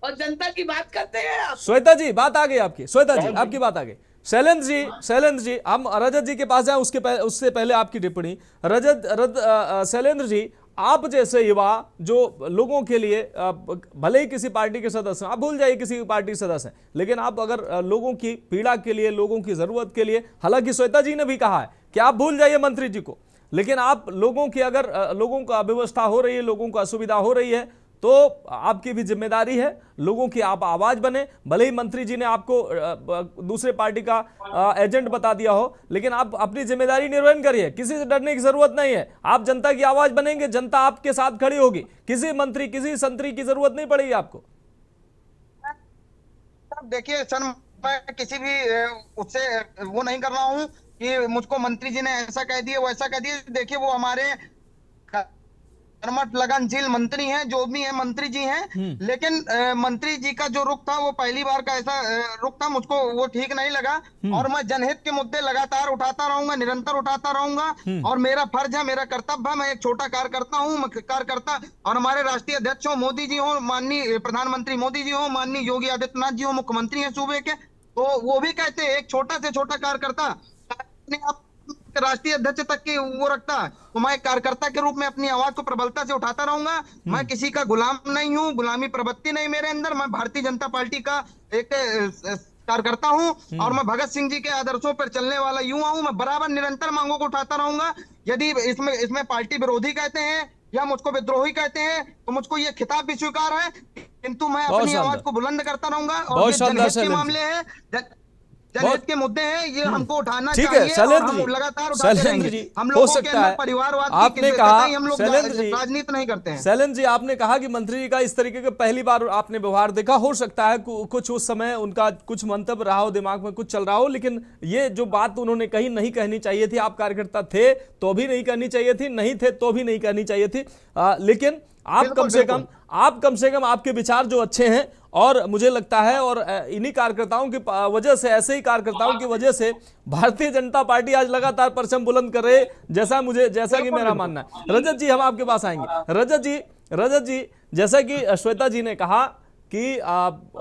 Speaker 9: और जनता की बात करते हैं आप।
Speaker 1: श्वेता जी बात आ गई आपकी, श्वेता जी आपकी बात आ गई। शैलेंद्र जी हम रजत जी के पास जाएं, उससे पहले आपकी टिप्पणी। शैलेंद्र जी, आप जैसे युवा जो लोगों के लिए भले ही किसी पार्टी के सदस्य, आप भूल जाइए किसी पार्टी के सदस्य हैं, लेकिन आप अगर लोगों की पीड़ा के लिए, लोगों की जरूरत के लिए, हालांकि श्वेता जी ने भी कहा है कि आप भूल जाइए मंत्री जी को, लेकिन आप लोगों की अगर लोगों को अव्यवस्था हो रही है, लोगों को असुविधा हो रही है, तो आपकी भी जिम्मेदारी है लोगों की आप आवाज बने। भले ही मंत्री जी ने आपको दूसरे पार्टी का एजेंट बता दिया हो, लेकिन आप अपनी जिम्मेदारी निर्वहन करिए, किसी से डरने की जरूरत नहीं है। आप जनता की आवाज बनेंगे, जनता आपके साथ खड़ी होगी, किसी मंत्री किसी संतरी की जरूरत नहीं पड़ेगी आपको।
Speaker 7: देखिए सर, मैं किसी भी उससे वो नहीं कर रहा हूं कि मुझको मंत्री जी ने ऐसा कह दिया वैसा कह दिया। देखिए वो हमारे कर्मठ लगनशील मंत्री हैं, जो भी हैं मंत्री जी हैं, लेकिन मंत्री जी का जो रुख था वो पहली बार का ऐसा रुख था, मुझको वो ठीक नहीं लगा। और मैं जनहित के मुद्दे लगातार उठाता रहूंगा, निरंतर उठाता रहूंगा और मेरा फर्ज है, मेरा कर्तव्य है। मैं एक छोटा कार्यकर्ता हूँ, कार्यकर्ता। और हमारे राष्ट्रीय अध्यक्ष हो मोदी जी हो, माननीय प्रधानमंत्री मोदी जी हो, माननीय योगी आदित्यनाथ जी हो, मुख्यमंत्री है सूबे के, तो वो भी कहते हैं एक छोटा से छोटा कार्यकर्ता अपने आप राष्ट्रीय अध्यक्ष तक की वो रखता है, तो मैं कार्यकर्ता के रूप में अपनी आवाज को प्रबलता से उठाता रहूंगा। मैं किसी का गुलाम नहीं हूँ, गुलामी प्रवृत्ति नहीं मेरे अंदर। मैं भारतीय जनता पार्टी का एक कार्यकर्ता हूँ और मैं भगत सिंह जी के आदर्शों पर चलने वाला युवा हूँ। मैं बराबर निरंतर मांगों को उठाता रहूंगा। यदि इसमें पार्टी विरोधी कहते हैं या मुझको विद्रोही कहते हैं तो मुझको ये खिताब भी स्वीकार है, किंतु मैं अपनी आवाज को बुलंद करता रहूंगा। और ये जनहित के मामले हैं, जनहित के मुद्दे हैं, ये हमको उठाना चाहिए।
Speaker 1: शैलेंद्र जी,
Speaker 7: लगातार
Speaker 1: शैलेंद्र जी,
Speaker 7: हम
Speaker 1: हो
Speaker 7: लोगों के
Speaker 1: सकता है
Speaker 7: परिवारवाद
Speaker 1: आपने कहा,
Speaker 7: हम लोग राजनीति नहीं करते हैं।
Speaker 1: शैलेंद्र जी, आपने कहा कि मंत्री जी का इस तरीके का पहली बार आपने व्यवहार देखा, हो सकता है कुछ उस समय उनका कुछ मंतव्य रहा हो, दिमाग में कुछ चल रहा हो, लेकिन ये जो बात उन्होंने कही नहीं कहनी चाहिए थी। आप कार्यकर्ता थे तो भी नहीं कहनी चाहिए थी, नहीं थे तो भी नहीं कहनी चाहिए थी। लेकिन आप कम से कम आपके विचार जो अच्छे हैं, और मुझे लगता है और इन्हीं कार्यकर्ताओं की वजह से, ऐसे ही कार्यकर्ताओं की वजह से भारतीय जनता पार्टी आज लगातार परचम बुलंद कर रहे, जैसा कि मेरा मानना है। रजत जी, हम आपके पास आएंगे। रजत जी, जैसा कि श्वेता जी ने कहा कि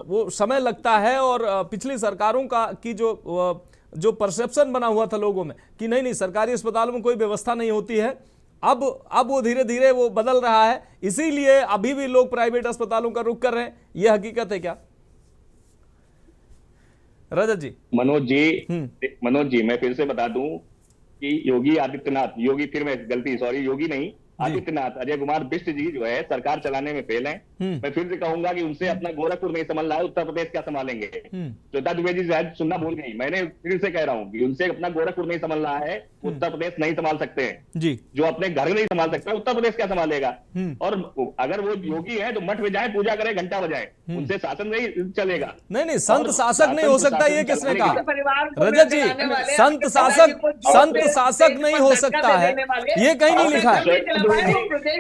Speaker 1: वो समय लगता है, और पिछली सरकारों का की जो परसेप्शन बना हुआ था लोगों में कि नहीं सरकारी अस्पतालों में कोई व्यवस्था नहीं होती है, अब वो धीरे धीरे वो बदल रहा है, इसीलिए अभी भी लोग प्राइवेट अस्पतालों का रुख कर रहे हैं। ये हकीकत है क्या रजत जी?
Speaker 12: मनोज जी, मैं फिर से बता दूं कि योगी आदित्यनाथ, अजय कुमार बिष्ट जी जो है सरकार चलाने में फेल हैं। मैं फिर से कहूंगा कि उनसे अपना गोरखपुर नहीं संभाल रहा है, उत्तर प्रदेश क्या संभालेंगे? श्वेता दुबे जी शायद सुनना भूल गई, मैंने फिर से कह रहा हूँ कि उनसे अपना गोरखपुर नहीं संभाल रहा है, उत्तर प्रदेश नहीं संभाल सकते हैं
Speaker 1: जी।
Speaker 12: जो अपने घर नहीं संभाल सकता, उत्तर प्रदेश क्या संभालेगा? और अगर वो योगी है तो मठ में जाए, पूजा करे, घंटा बजाए, उनसे शासन नहीं चलेगा।
Speaker 1: नहीं, संत शासक नहीं हो सकता, ये किसने कहा? रजत जी, संत शासक नहीं हो सकता है, ये कहीं नहीं लिखा है।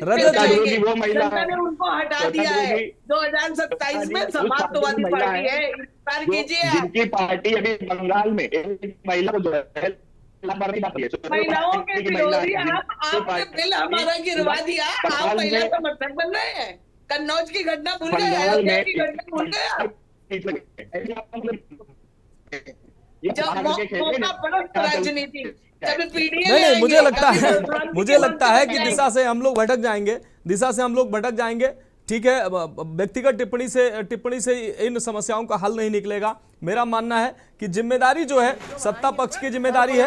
Speaker 9: रजत जी, वो महिला ने उनको हटा दिया है 2027 में, समाजवादी पार्टी है, इस्तेमाल कीजिए।
Speaker 12: जिनकी पार्टी अभी बंगाल में एक महिला को जो है
Speaker 9: महिलाओं के विरोधी आपने बिल हमारा गिरवा दिया, आप महिला समर्थक बन रहे हैं। कन्नौज की घटना भूल गए, अयोध्या की घटना भूल गए। राजनीति
Speaker 1: नहीं, मुझे लगता है कि दिशा से हम लोग भटक जाएंगे। ठीक है, व्यक्तिगत टिप्पणी से इन समस्याओं का हल नहीं निकलेगा। मेरा मानना है कि जिम्मेदारी जो है सत्ता पक्ष की जिम्मेदारी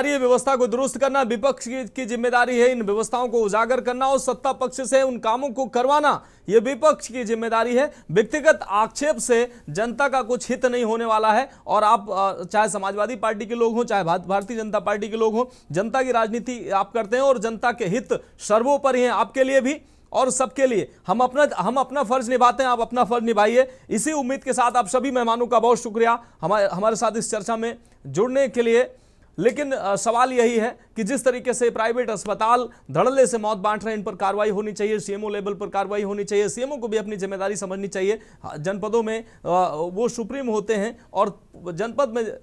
Speaker 1: है, व्यवस्था को दुरुस्त करना, विपक्ष की जिम्मेदारी है इन व्यवस्थाओं को उजागर करना, और सत्ता पक्ष से उन कामों को करवाना ये विपक्ष की जिम्मेदारी है। व्यक्तिगत आक्षेप से जनता का कुछ हित नहीं होने वाला है। और आप चाहे समाजवादी पार्टी के लोग हों, चाहे भारतीय जनता पार्टी के लोग हों, जनता की राजनीति आप करते हैं और जनता के हित सर्वोपरि हैं, आपके लिए भी और सबके लिए। हम अपना फर्ज निभाते हैं, आप अपना फर्ज निभाइए। इसी उम्मीद के साथ आप सभी मेहमानों का बहुत शुक्रिया हमारे साथ इस चर्चा में जुड़ने के लिए। लेकिन सवाल यही है कि जिस तरीके से प्राइवेट अस्पताल धड़ल्ले से मौत बांट रहे हैं, इन पर कार्रवाई होनी चाहिए, सीएमओ लेवल पर कार्रवाई होनी चाहिए। सीएमओ को भी अपनी जिम्मेदारी समझनी चाहिए। जनपदों में वो सुप्रीम होते हैं, और जनपद में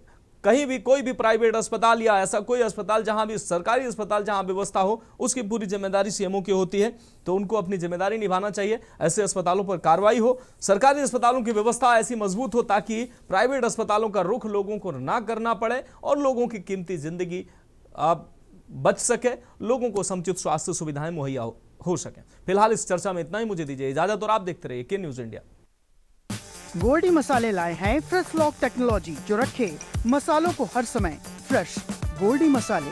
Speaker 1: कहीं भी कोई भी प्राइवेट अस्पताल या ऐसा कोई अस्पताल, जहां भी सरकारी अस्पताल जहां व्यवस्था हो, उसकी पूरी जिम्मेदारी सीएमओ की होती है। तो उनको अपनी जिम्मेदारी निभाना चाहिए, ऐसे अस्पतालों पर कार्रवाई हो, सरकारी अस्पतालों की व्यवस्था ऐसी मजबूत हो ताकि प्राइवेट अस्पतालों का रुख लोगों को ना करना पड़े और लोगों की कीमती जिंदगी बच सके, लोगों को समुचित स्वास्थ्य सुविधाएं मुहैया हो सके। फिलहाल इस चर्चा में इतना ही, मुझे दीजिए इजाजत और आप देखते रहिए के न्यूज इंडिया।
Speaker 14: गोल्डी मसाले लाए हैं फ्रेश लॉक टेक्नोलॉजी, जो रखे मसालों को हर समय फ्रेश। गोल्डी मसाले